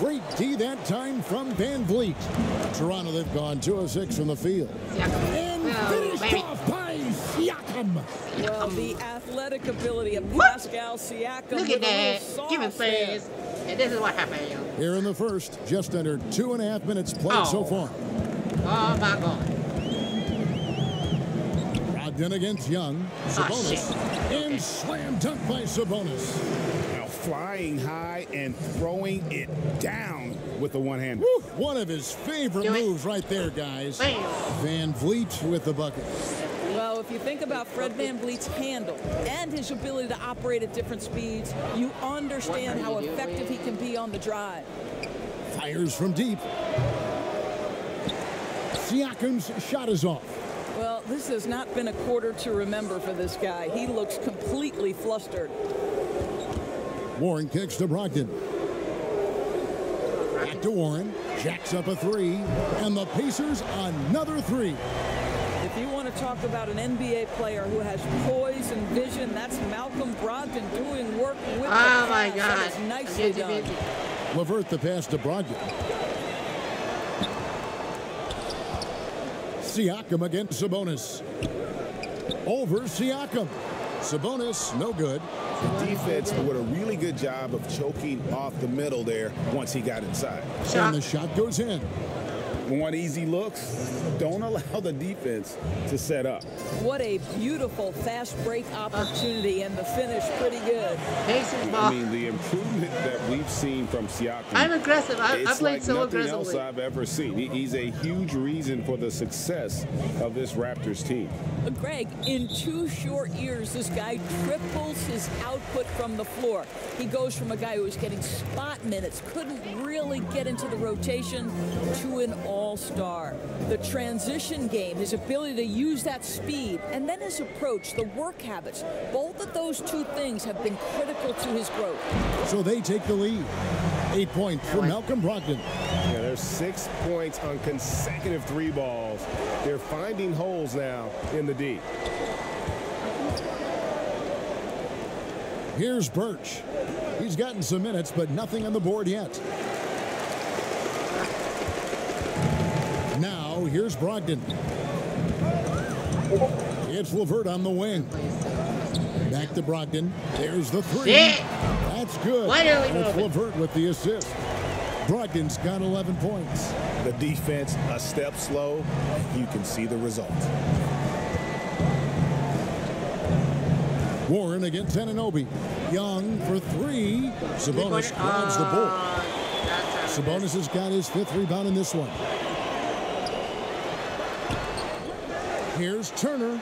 Great D that time from VanVleet. Toronto, they've gone 2 of 6 from the field. And finished off by Siakam. Well, the athletic athletic ability of Pascal Siakam. Look at that. Give him praise. And this is what happened. Here in the first, just under 2.5 minutes played so far. Oh, my God. Brogdon against Young. Sabonis. And slam dunk by Sabonis. Now flying high and throwing it down with the one-hand. One of his favorite moves right there, guys. Bam. Van Vliet with the bucket. Well, if you think about Fred VanVleet's handle and his ability to operate at different speeds, you understand how effective he can be on the drive. Fires from deep. Siakam's shot is off. Well, this has not been a quarter to remember for this guy. He looks completely flustered. Warren kicks to Brogdon. Back to Warren. Jacks up a three. And the Pacers another three. If you want to talk about an NBA player who has poise and vision, that's Malcolm Brogdon doing work with the Oh, my pass. God. That is nicely done. LeVert the pass to Brogdon. Siakam against Sabonis. Over Siakam. Sabonis, no good. The defense did a really good job of choking off the middle there once he got inside. And the shot goes in. Want easy looks? Don't allow the defense to set up. What a beautiful fast break opportunity, and the finish pretty good. I mean, the improvement that we've seen from Siakam. I'm aggressive. I It's played like so nothing aggressively. else I've ever seen. He's a huge reason for the success of this Raptors team. Greg, in 2 short years, this guy triples his output from the floor. He goes from a guy who was getting spot minutes, couldn't really get into the rotation, to an all-star. The transition game, his ability to use that speed, and then his approach, the work habits, both of those two things have been critical to his growth. So they take the lead. 8 points for Malcolm Brogdon. Yeah, there's 6 points on consecutive three balls. They're finding holes now in the D. Here's Birch. He's gotten some minutes, but nothing on the board yet. Now, here's Brogdon. It's LeVert on the wing. Back to Brogdon. There's the three. Shit. That's good. That's LeVert with the assist. Brogdon's got 11 points. The defense a step slow. You can see the result. Warren against Anunoby. Young for three. Sabonis grabs the board. Sabonis has got his 5th rebound in this one. Here's Turner.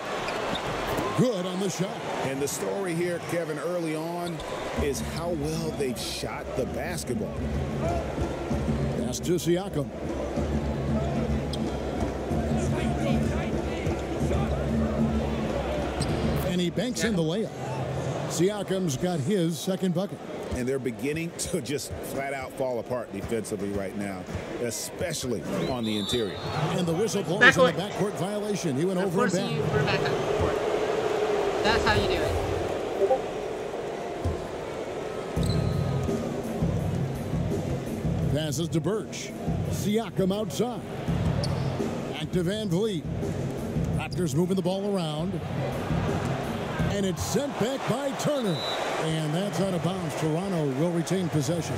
Good on the shot. And the story here, Kevin, early on is how well they've shot the basketball. Pass to Siakam. And he banks in the layup. Siakam's got his 2nd bucket. And they're beginning to just flat out fall apart defensively right now, especially on the interior. And the whistle blows on the backcourt violation. He went over and back. That's how you do it. Passes to Birch. Siakam outside. Back to Van Vliet. Raptors moving the ball around. And it's sent back by Turner. And that's out of bounds. Toronto will retain possession.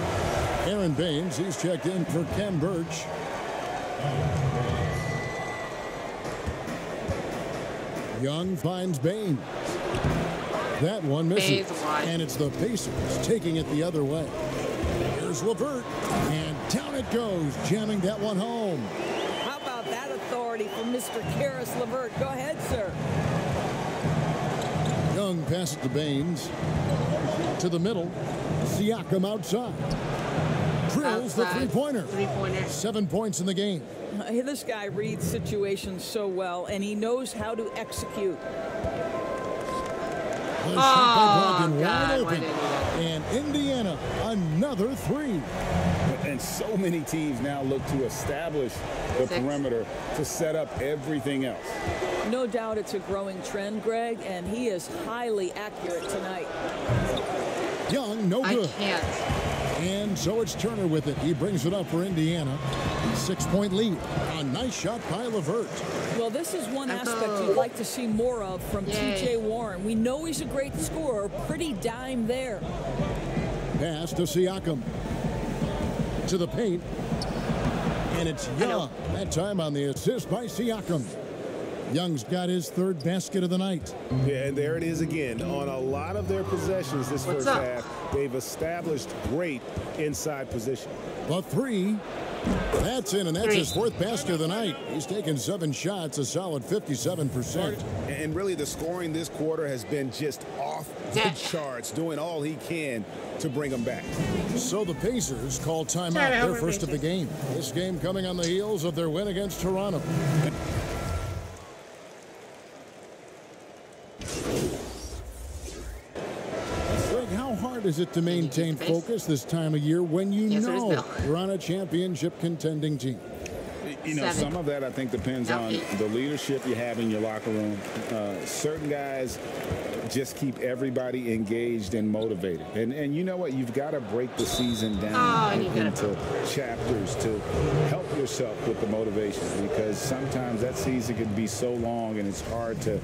Aaron Baines, he's checked in for Ken Birch. Young finds Baines. That one misses. And it's the Pacers taking it the other way. Here's LeVert. And down it goes, jamming that one home. How about that authority from Mr. Caris LeVert? Go ahead, sir. Young passes to Baines. To the middle. Siakam outside. Drills the three-pointer. 7 points in the game. This guy reads situations so well, and he knows how to execute. The shot by Brogdon wide open. And Indiana, another three. And so many teams now look to establish the perimeter to set up everything else. No doubt it's a growing trend, Greg, and he is highly accurate tonight. Young, no good. I can't. And so it's Turner with it. He brings it up for Indiana. 6-point lead. A nice shot by LeVert. Well, this is one aspect you'd like to see more of from T.J. Warren. We know he's a great scorer. Pretty dime there. Pass to Siakam. To the paint. And it's Young. That time on the assist by Siakam. Young's got his third basket of the night. Yeah, and there it is again. On a lot of their possessions this first half, they've established great inside position. The three. That's in, and that's his fourth basket of the night. He's taken 7 shots, a solid 57%. And really, the scoring this quarter has been just off the charts, doing all he can to bring them back. So the Pacers call timeout, their first of the game. This game coming on the heels of their win against Toronto. How hard is it to maintain focus this time of year when you know you're on a championship contending team? You know, some of that I think depends on the leadership you have in your locker room. Certain guys just keep everybody engaged and motivated. And you know what? You've got to break the season down into chapters to help yourself with the motivation, because sometimes that season can be so long and it's hard to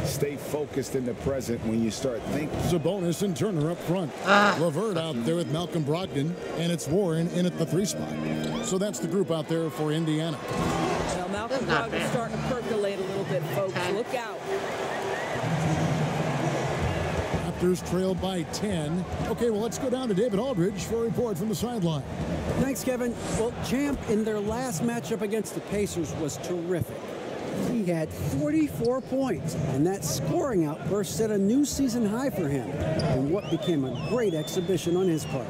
stay focused in the present when you start thinking. Sabonis and Turner up front. LeVert out there with Malcolm Brogdon, and it's Warren in at the 3 spot. So that's the group out there for Indiana. Well, Malcolm Brogdon's starting to percolate a little bit, folks. Look out. Raptors trail by 10. Okay, well, let's go down to David Aldridge for a report from the sideline. Thanks, Kevin. Well, Champ in their last matchup against the Pacers was terrific. He had 44 points, and that scoring outburst set a new season high for him in what became a great exhibition on his part.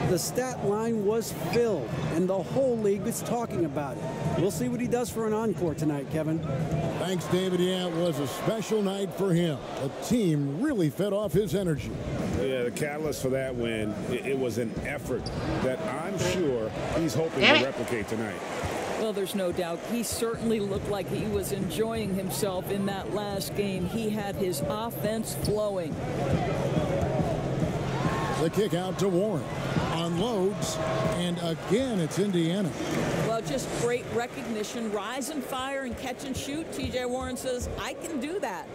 The stat line was filled, and the whole league was talking about it. We'll see what he does for an encore tonight, Kevin. Thanks, David. Yeah, it was a special night for him. The team really fed off his energy. Yeah, the catalyst for that win, it was an effort that I'm sure he's hoping to replicate tonight. Well, there's no doubt. He certainly looked like he was enjoying himself in that last game. He had his offense flowing. The kick out to Warren. Unloads, and again, it's Indiana. Well, just great recognition. Rise and fire and catch and shoot. T.J. Warren says, I can do that.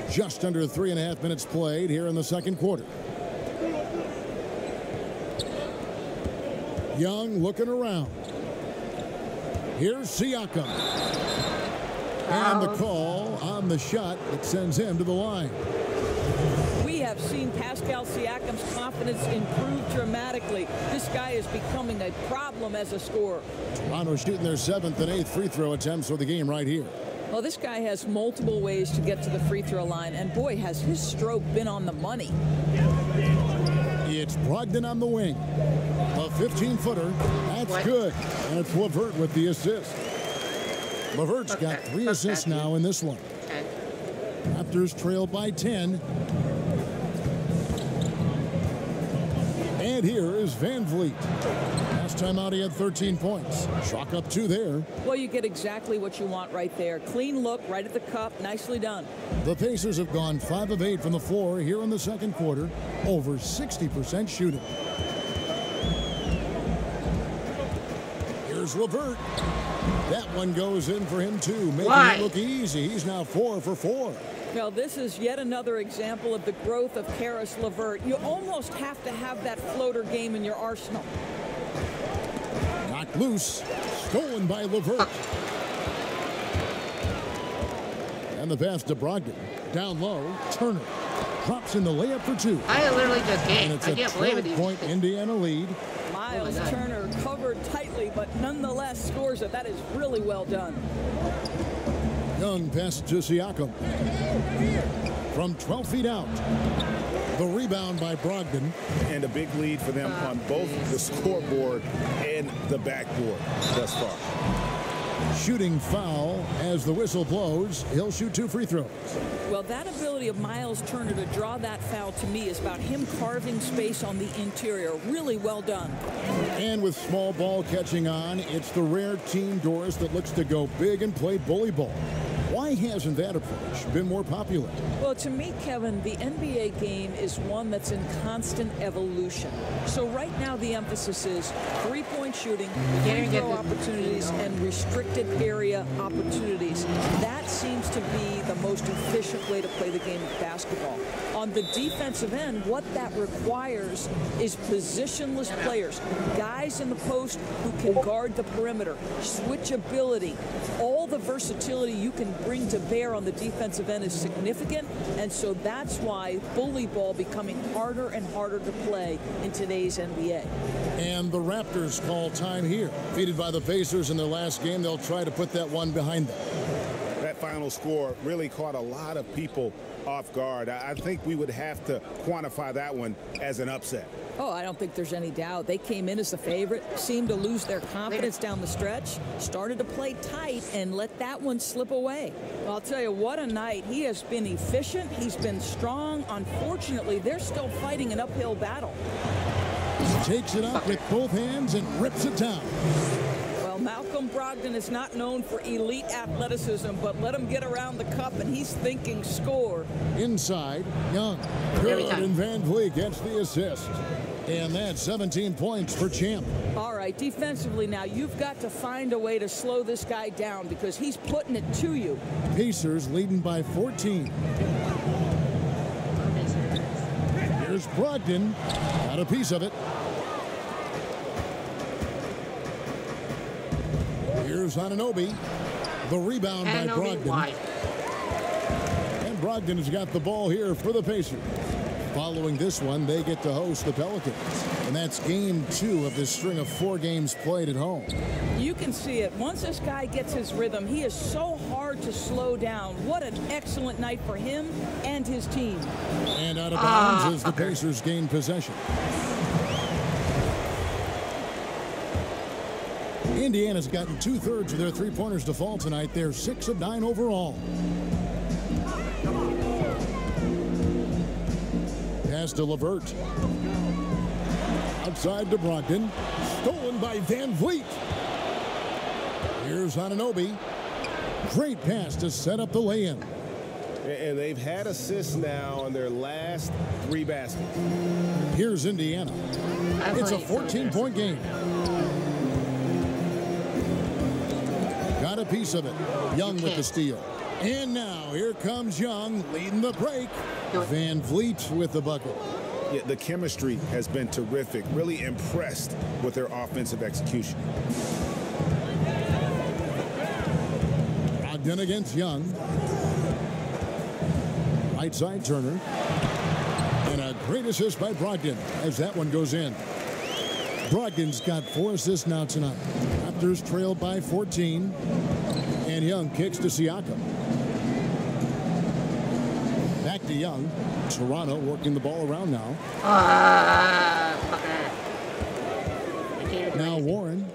Just under 3.5 minutes played here in the second quarter. Young looking around. Here's Siakam. And the call on the shot that sends him to the line. We have seen Pascal Siakam's confidence improve dramatically. This guy is becoming a problem as a scorer. Toronto shooting their 7th and 8th free throw attempts for the game right here. Well, this guy has multiple ways to get to the free throw line, and boy, has his stroke been on the money. It's Brogdon on the wing. A 15-footer. That's good. And it's LeVert with the assist. LeVert's got 3 assists now in this one. Raptors trail by 10. And here is Van Vliet. Last time out, he had 13 points. Chalk up 2 there. Well, you get exactly what you want right there. Clean look, right at the cup. Nicely done. The Pacers have gone 5 of 8 from the floor here in the second quarter. Over 60% shooting. Here's LeVert. That one goes in for him, too, making it look easy. He's now 4 for 4. Well, this is yet another example of the growth of Caris LeVert. You almost have to have that floater game in your arsenal. Knocked loose. Stolen by LeVert. And the pass to Brogdon. Down low. Turner drops in the layup for 2. I literally just can't. And it's a 12-point Indiana lead. Miles Turner covered tightly, but nonetheless scores it. That is really well done. Young pass to Siakam. From 12 feet out. The rebound by Brogdon. And a big lead for them on both the scoreboard and the backboard thus far. Shooting foul as the whistle blows. He'll shoot 2 free throws. Well, that ability of Miles Turner to draw that foul to me is about him carving space on the interior. Really well done. And with small ball catching on, it's the rare team, Doris, that looks to go big and play bully ball. Why Why hasn't that approach been more popular? Well, to me, Kevin, the NBA game is one that's in constant evolution. So right now the emphasis is three-point shooting, free throw opportunities, and restricted area opportunities. That seems to be the most efficient way to play the game of basketball. On the defensive end, what that requires is positionless players, guys in the post who can guard the perimeter, switchability. All the versatility you can bring to bear on the defensive end is significant, and so that's why bully ball becoming harder and harder to play in today's NBA. And the Raptors call time here. Defeated by the Pacers in their last game, they'll try to put that one behind them. That final score really caught a lot of people off guard. I think we would have to quantify that one as an upset. Oh, I don't think there's any doubt. They came in as the favorite, seemed to lose their confidence down the stretch, started to play tight, and let that one slip away. Well, I'll tell you, what a night. He has been efficient. He's been strong. Unfortunately, they're still fighting an uphill battle. Takes it up with both hands and rips it down. Malcolm Brogdon is not known for elite athleticism, but let him get around the cup and he's thinking score. Inside, Young. Good, and Van Vliet gets the assist. And that's 17 points for Champ. All right, defensively now, you've got to find a way to slow this guy down because he's putting it to you. Pacers leading by 14. Here's Brogdon. Got a piece of it. Here's Anunoby. The rebound by Brogdon. And Brogdon has got the ball here for the Pacers. Following this one, they get to host the Pelicans. And that's game 2 of this string of 4 games played at home. You can see it. Once this guy gets his rhythm, he is so hard to slow down. What an excellent night for him and his team. And out of bounds as the Pacers gain possession. Indiana's gotten 2/3 of their three-pointers to fall tonight. They're 6 of 9 overall. Pass to LeVert. Outside to Brogdon. Stolen by Van Vliet. Here's Anunoby. Great pass to set up the lay-in. And they've had assists now on their last 3 baskets. Here's Indiana. It's a 14-point game. Got a piece of it. Young with the steal. And now here comes Young leading the break. Van Vliet with the bucket. Yeah, the chemistry has been terrific. Really impressed with their offensive execution. Brogdon against Young. Right side Turner. And a great assist by Brogdon as that one goes in. Brogdon's got 4 assists now tonight. Raptors trailed by 14. And Young kicks to Siakam. Back to Young. Toronto working the ball around now. Now Warren.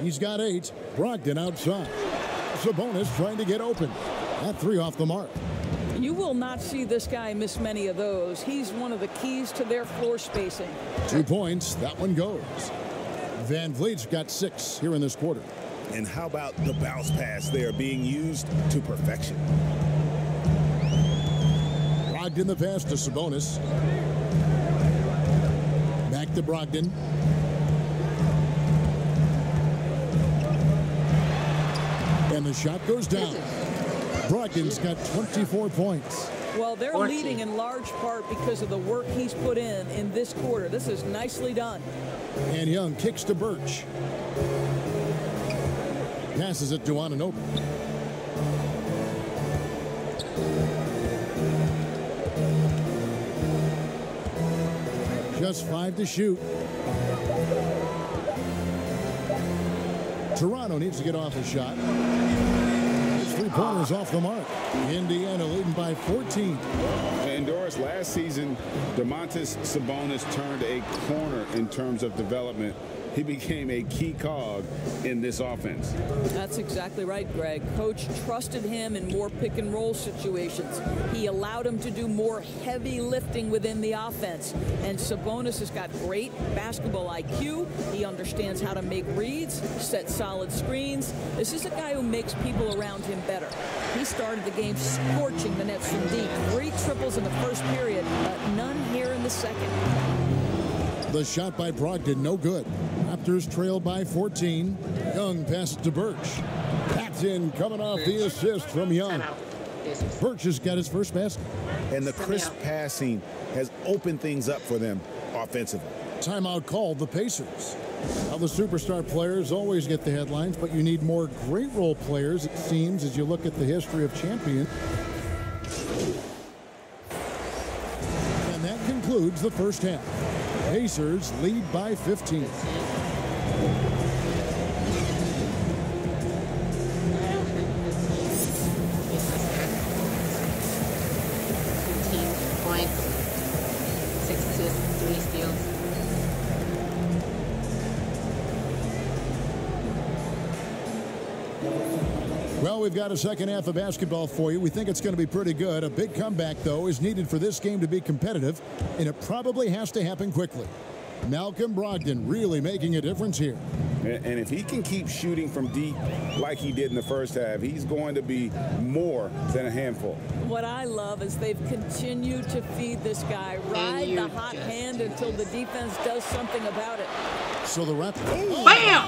He's got 8. Brogdon outside. Sabonis trying to get open. That 3 off the mark. You will not see this guy miss many of those. He's one of the keys to their floor spacing. 2 points. That one goes. Van Vliet's got 6 here in this quarter. And how about the bounce pass? They are being used to perfection. Brogdon the pass to Sabonis. Back to Brogdon. And the shot goes down. Brogdon's got 24 points. Well, they're leading in large part because of the work he's put in this quarter. This is nicely done. And Young kicks to Birch. Passes it to Anunoby. Just 5 to shoot. Toronto needs to get off a shot. 3-pointers off the mark. Indiana leading by 14. And Doris, last season, Domantas Sabonis turned a corner in terms of development he became a key cog in this offense. That's exactly right, Greg. Coach trusted him in more pick-and-roll situations. He allowed him to do more heavy lifting within the offense. And Sabonis has got great basketball IQ. He understands how to make reads, set solid screens. This is a guy who makes people around him better. He started the game scorching the nets from deep. 3 triples in the first period, but none here in the second. The shot by Brogdon, no good. Raptors trailed by 14. Young passed to Birch. That's in, coming off the assist from Young. Birch has got his first basket. And the crisp passing has opened things up for them offensively. Timeout called the Pacers. Now the superstar players always get the headlines, but you need more great role players, it seems, as you look at the history of champions. And that concludes the first half. Pacers lead by 15. Points, 6 assists, 3 steals. Well, we've got a second half of basketball for you. We think it's going to be pretty good. A big comeback, though, is needed for this game to be competitive, and it probably has to happen quickly. Malcolm Brogdon really making a difference here. And if he can keep shooting from deep like he did in the first half, he's going to be more than a handful. What I love is they've continued to feed this guy, ride the hot hand until the defense does something about it. So the Raptors. Oh, bam!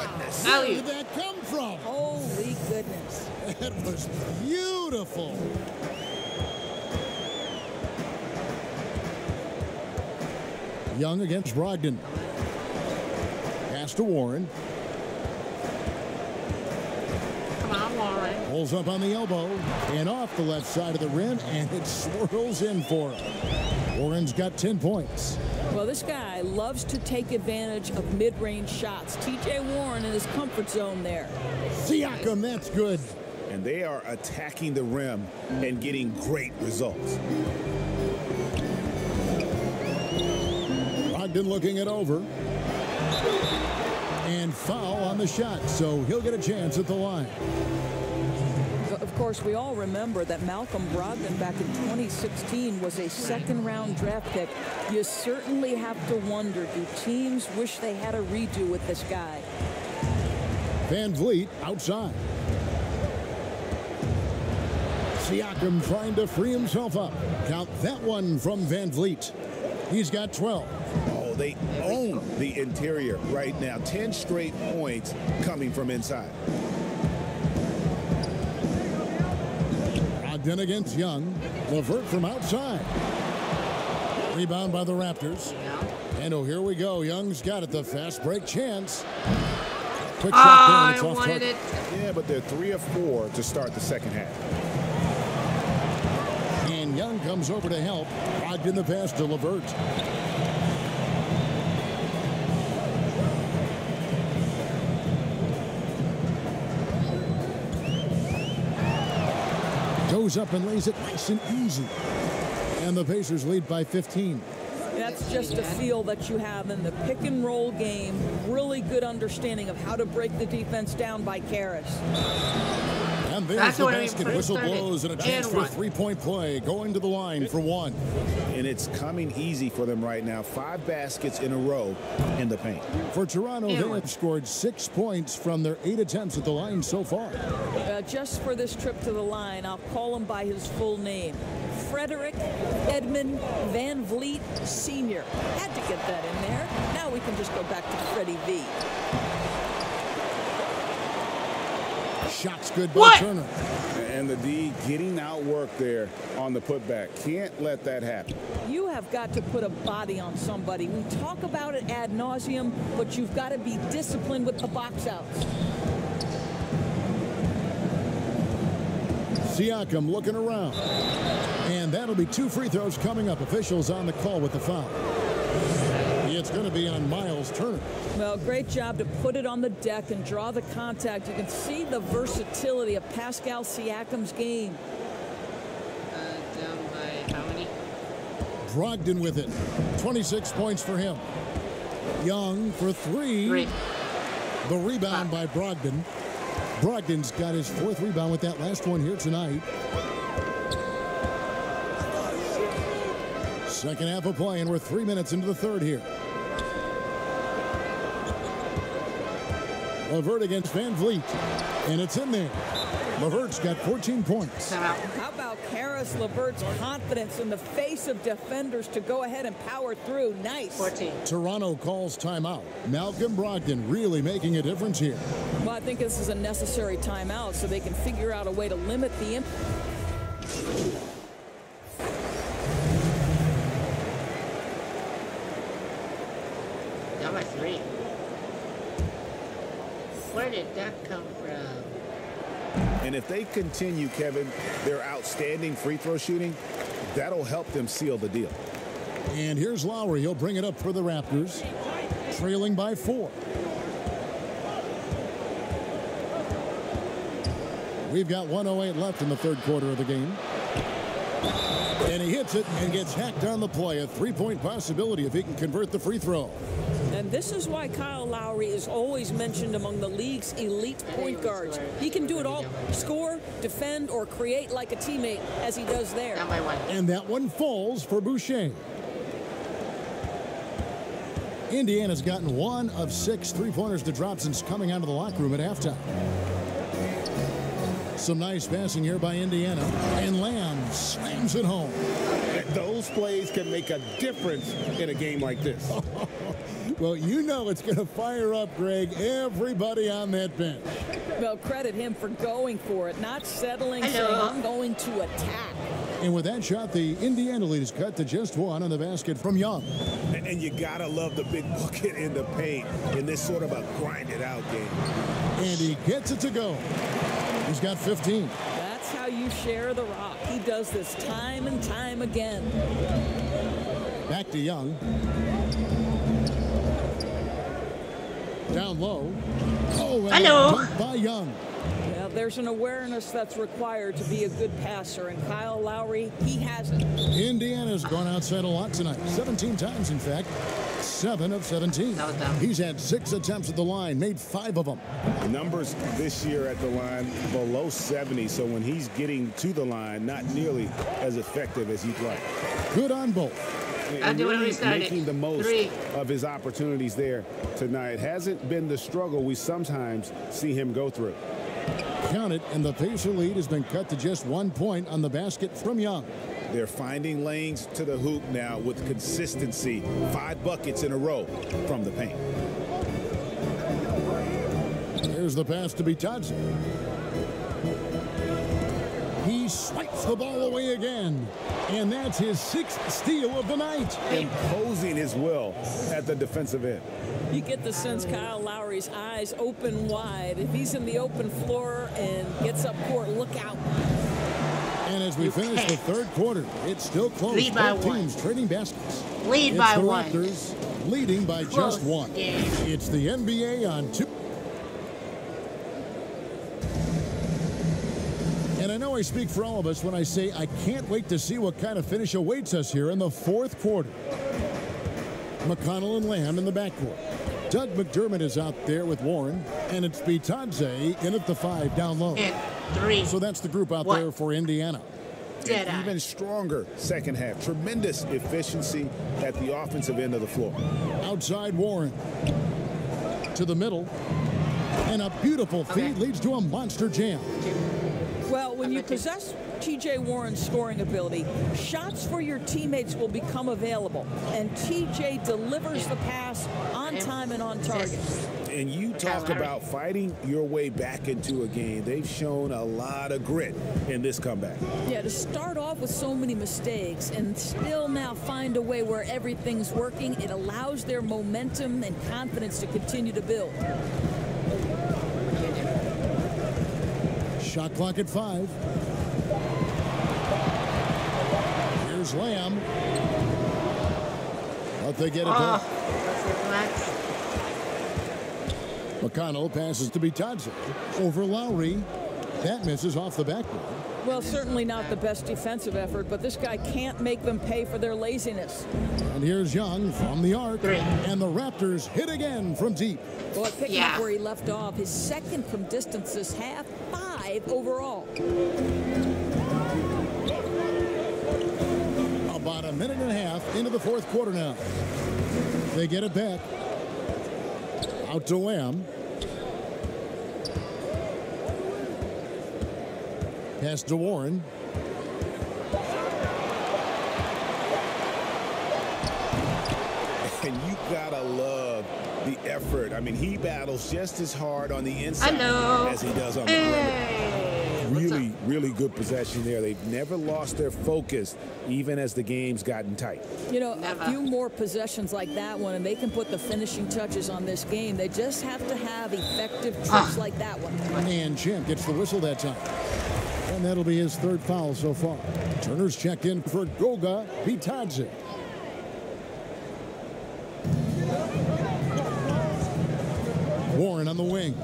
Goodness. Where did that come from? Holy goodness. That was beautiful. Young against Brogdon. Pass to Warren. Come on, Warren. Pulls up on the elbow and off the left side of the rim, and it swirls in for him. Warren's got 10 points. Well, this guy loves to take advantage of mid-range shots. T.J. Warren in his comfort zone there. Siakam, that's good. And they are attacking the rim and getting great results. Brogdon looking it over. And foul on the shot, so he'll get a chance at the line. Of course, we all remember that Malcolm Brogdon back in 2016 was a second-round draft pick. You certainly have to wonder, do teams wish they had a redo with this guy? Van Vliet outside. Siakam trying to free himself up. Count that one from Van Vliet. He's got 12. Oh, they own the interior right now. 10 straight points coming from inside. Brogdon against Young. LeVert from outside. Rebound by the Raptors. And oh, here we go. Young's got it. The fast break chance. Quick shot there, and it's off target. Yeah, but they're 3 of 4 to start the second half. And Young comes over to help. Brogdon the pass to LeVert. Goes up and lays it nice and easy. And the Pacers lead by 15. That's just a feel that you have in the pick-and-roll game. Really good understanding of how to break the defense down by Caris. And there's the basket. Whistle blows and a chance for a three-point play. Going to the line for one. And it's coming easy for them right now. 5 baskets in a row in the paint. For Toronto, they have scored 6 points from their 8 attempts at the line so far. Just for this trip to the line, I'll call him by his full name. Frederick Edmund Van Vliet Sr. Had to get that in there. Now we can just go back to Freddie V. Shots good by Turner. And the D getting outworked there on the putback. Can't let that happen. You have got to put a body on somebody. We talk about it ad nauseum, but you've got to be disciplined with the box outs. Siakam looking around. And that'll be 2 free throws coming up. Officials on the call with the foul. It's going to be on Miles Turner. Well, great job to put it on the deck and draw the contact. You can see the versatility of Pascal Siakam's game. Down by how many? Brogdon with it. 26 points for him. Young for three. The rebound by Brogdon. Brogdon's got his 4th rebound with that last one here tonight. Second half of play, and we're 3 minutes into the third here. LeVert against Van Vliet, and it's in there. LeVert's got 14 points. How about Caris LeVert's confidence in the face of defenders to go ahead and power through? Nice. 14. Toronto calls timeout. Malcolm Brogdon really making a difference here. Well, I think this is a necessary timeout so they can figure out a way to limit the impact. Number 3. Where did that come from? And if they continue, Kevin, their outstanding free throw shooting, that'll help them seal the deal. And here's Lowry. He'll bring it up for the Raptors, trailing by 4. We've got 1:08 left in the third quarter of the game. And he hits it and gets hacked on the play. A 3-point possibility if he can convert the free throw. And this is why Kyle Lowry is always mentioned among the league's elite point guards. He can do it all. Score, defend, or create like a teammate, as he does there. And that one falls for Boucher. Indiana's gotten 1 of 6 three-pointers to drop since coming out of the locker room at halftime. Some nice passing here by Indiana. And Lamb slams it home. Those plays can make a difference in a game like this. Well, you know it's going to fire up, Greg, everybody on that bench. Well, credit him for going for it, not settling, saying, I'm going to attack. And with that shot, the Indiana lead is cut to just 1 on the basket from Young. And you got to love the big bucket in the paint in this sort of a grinded-out game. And he gets it to go. He's got 15. That's how you share the rock. He does this time and time again. Back to Young. Down low. Oh, and hello. By Young. Yeah, there's an awareness that's required to be a good passer, and Kyle Lowry, he has it. Indiana's gone outside a lot tonight. 17 times, in fact. 7 of 17. He's had 6 attempts at the line, made 5 of them. Numbers this year at the line below 70, so when he's getting to the line, not nearly as effective as he'd like. Good on both. And really making the most of his opportunities there tonight. Hasn't been the struggle we sometimes see him go through. Count it, and the Pacer lead has been cut to just 1 point on the basket from Young. They're finding lanes to the hoop now with consistency. 5 buckets in a row from the paint. Here's the pass to Bitadze. He swipes the ball away again. And that's his 6th steal of the night. Imposing his will at the defensive end. You get the sense Kyle Lowry's eyes open wide. If he's in the open floor and gets up court, look out. And as we finish the third quarter, it's still close. Lead by Both teams trading baskets. Lead by the 1. Raptors leading by just 1. Yeah. It's the NBA on 2. And I know I speak for all of us when I say I can't wait to see what kind of finish awaits us here in the fourth quarter. McConnell and Lamb in the backcourt. Doug McDermott is out there with Warren, and it's Bitadze in at the 5 down low. And 3. So that's the group out there for Indiana. Even stronger second half. Tremendous efficiency at the offensive end of the floor. Outside Warren. To the middle. And a beautiful feed leads to a monster jam. Well, when you possess T.J. Warren's scoring ability, shots for your teammates will become available. And T.J. delivers the pass on time and on target. And you talk about fighting your way back into a game. They've shown a lot of grit in this comeback. Yeah, to start off with so many mistakes and still now find a way where everything's working, it allows their momentum and confidence to continue to build. Shot clock at 5. Here's Lamb. But they get it back. McConnell passes to Bitadze. Over Lowry. That misses off the backboard. Well, certainly not the best defensive effort, but this guy can't make them pay for their laziness. And here's Young from the arc, and the Raptors hit again from deep. Well, picking up where he left off, his second from distance this half, 5 overall. About a minute and a half into the fourth quarter now. They get it back. Out to Wham. Pass to Warren. And you gotta love the effort. I mean, he battles just as hard on the inside as he does on the perimeter. Really good possession there. They've never lost their focus, even as the game's gotten tight. You know, a few more possessions like that one, and they can put the finishing touches on this game. They just have to have effective trips like that one. And Champ gets the whistle that time. And that'll be his third foul so far. Turner's checked in for Goga Bitadze. Warren on the wing.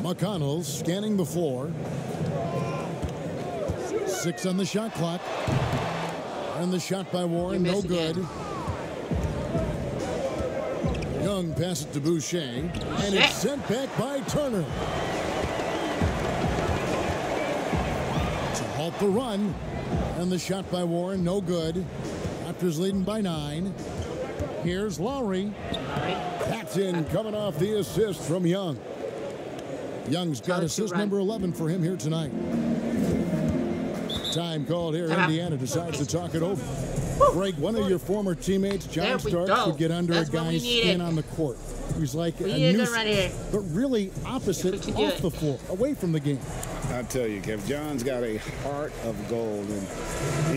McConnell scanning the floor. 6 on the shot clock. And the shot by Warren, no good. Young passes to Boucher, and it's sent back by Turner. To halt the run, and the shot by Warren, no good. Raptors leading by 9. Here's Lowry. That's in, coming off the assist from Young. Young's got assist number 11 for him here tonight. Time called here. Indiana decides to talk it over. Greg, one of your former teammates, John Starks, would get under a guy's skin on the court. He's like a nuisance, but really opposite off the floor, away from the game. I'll tell you, Kev, John's got a heart of gold, and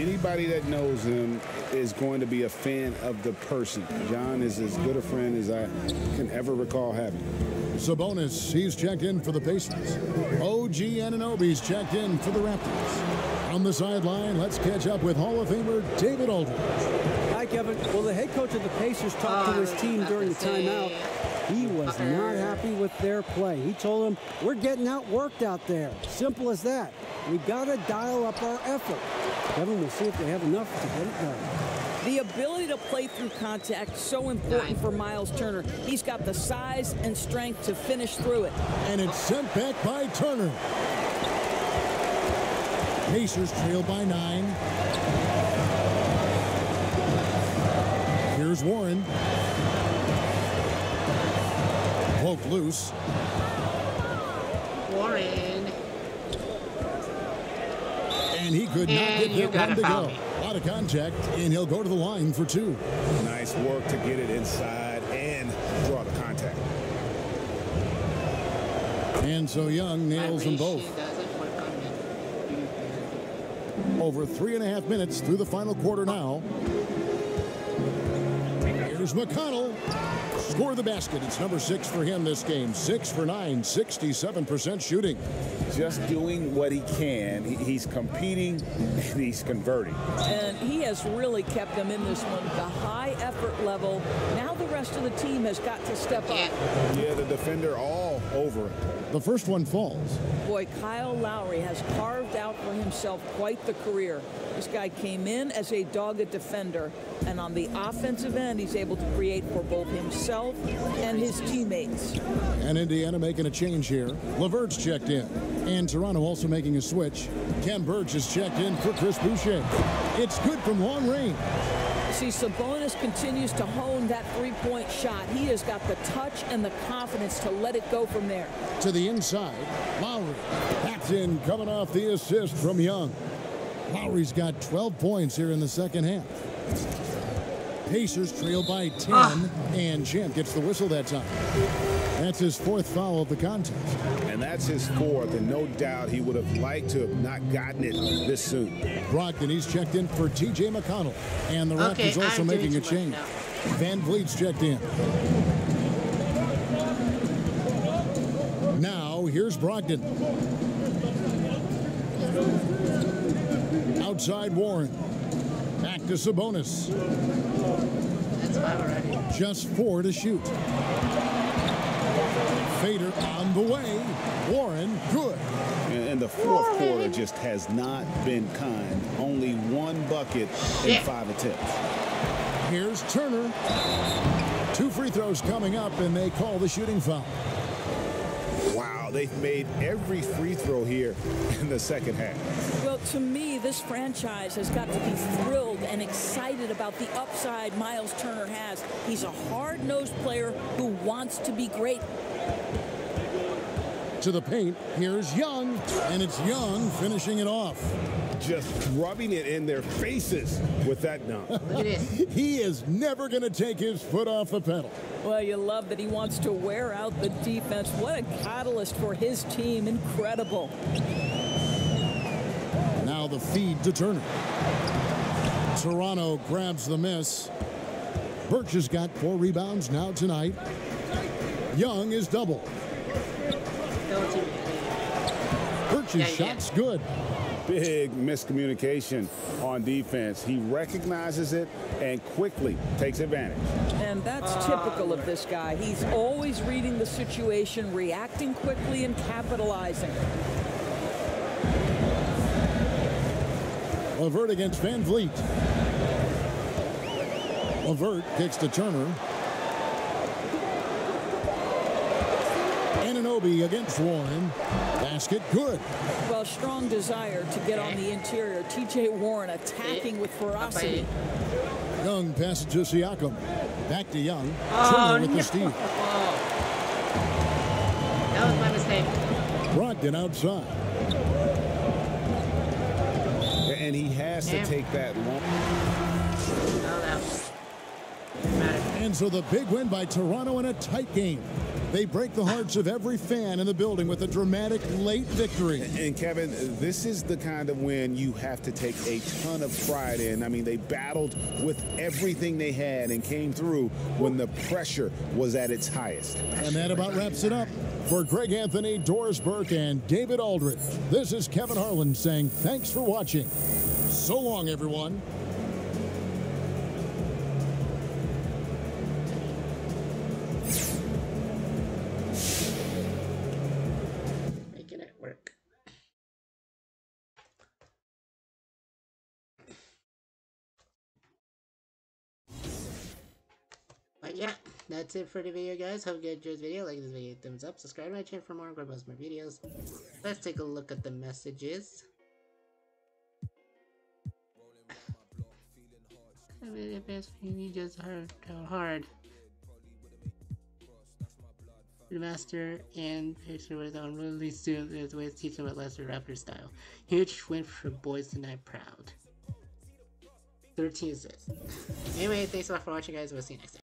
anybody that knows him is going to be a fan of the person. John is as good a friend as I can ever recall having. Sabonis, he's checked in for the Pacers. OG Anunoby's checked in for the Raptors. On the sideline, let's catch up with Hall of Famer David Aldridge. Hi, Kevin. Well, the head coach of the Pacers talked to his team during the timeout. He was not happy with their play. He told them, we're getting outworked out there. Simple as that. We got to dial up our effort. Kevin, we'll see if they have enough to get it done. The ability to play through contact, so important for Miles Turner. He's got the size and strength to finish through it. And it's sent back by Turner. Pacers trail by 9. Here's Warren. Poke loose. Warren. And he could not get that one to go. Out of contact, and he'll go to the line for 2. Nice work to get it inside and draw the contact. And so Young nails them both. Over 3.5 minutes through the final quarter now. Here's McConnell. Score the basket. It's number 6 for him this game. 6 for 9, 67% shooting. Just doing what he can. He's competing and he's converting. And he has really kept them in this one. The high effort level. Now the rest of the team has got to step up. Yeah, the defender all over. The first one falls. Boy, Kyle Lowry has carved out for himself quite the career. This guy came in as a dogged defender, and on the offensive end, he's able to create for both himself and his teammates. And Indiana making a change here. LeVert's checked in. And Toronto also making a switch. Ken Burge is checked in for Chris Boucher. It's good from long range. See, Sabonis continues to hone that three-point shot. He has got the touch and the confidence to let it go from there. To the inside, Lowry. That's in, coming off the assist from Young. Lowry's got 12 points here in the second half. Pacers trail by 10, and Champ gets the whistle that time. That's his 4th foul of the contest. And that's his 4th, and no doubt he would have liked to have not gotten it this soon. Brogdon, he's checked in for T.J. McConnell, and the Raptors also making a change. Van Vliet's checked in. Now, here's Brogdon. Outside Warren. Back to Sabonis. That's 5 already. Just 4 to shoot. Fader on the way. Warren, good. And the fourth quarter just has not been kind. Only one bucket in 5 attempts. Here's Turner. 2 free throws coming up, and they call the shooting foul. Wow, they've made every free throw here in the second half. Well, to me, this franchise has got to be thrilled and excited about the upside Miles Turner has. He's a hard-nosed player who wants to be great. To the paint, here's Young, and it's Young finishing it off. Just rubbing it in their faces with that dunk. Look at this. He is never going to take his foot off the pedal. Well, you love that he wants to wear out the defense. What a catalyst for his team. Incredible. Now the feed to Turner. Toronto grabs the miss. Birch has got 4 rebounds now tonight. Young is double. Birch's shot's good. Big miscommunication on defense. He recognizes it and quickly takes advantage. And that's typical of this guy. He's always reading the situation, reacting quickly, and capitalizing. LeVert against Van Vliet. LeVert kicks to Turner. Anunoby against Warren. Basket good. Well, strong desire to get on the interior. T.J. Warren attacking with ferocity. Young passes to Siakam. Back to Young. Oh, Turner with the steal. That was my mistake. Brogdon outside. And he has to take that long. And so the big win by Toronto in a tight game. They break the hearts of every fan in the building with a dramatic late victory. And Kevin, this is the kind of win you have to take a ton of pride in. I mean, they battled with everything they had and came through when the pressure was at its highest. And that about wraps it up. For Greg Anthony, Doris Burke, and David Aldridge, this is Kevin Harlan saying thanks for watching. So long, everyone. Making it work. But yeah, that's it for the video, guys. Hope you enjoyed this video. Like this video, thumbs up, subscribe to my channel for more, grab most more videos. Let's take a look at the messages. I mean, the best thing just hard, hard. The master and picture with unruly soon is with teaching with lesser rapper style. Huge win for boys tonight, proud. 13 assists. Anyway, thanks a lot for watching, guys. We'll see you next time.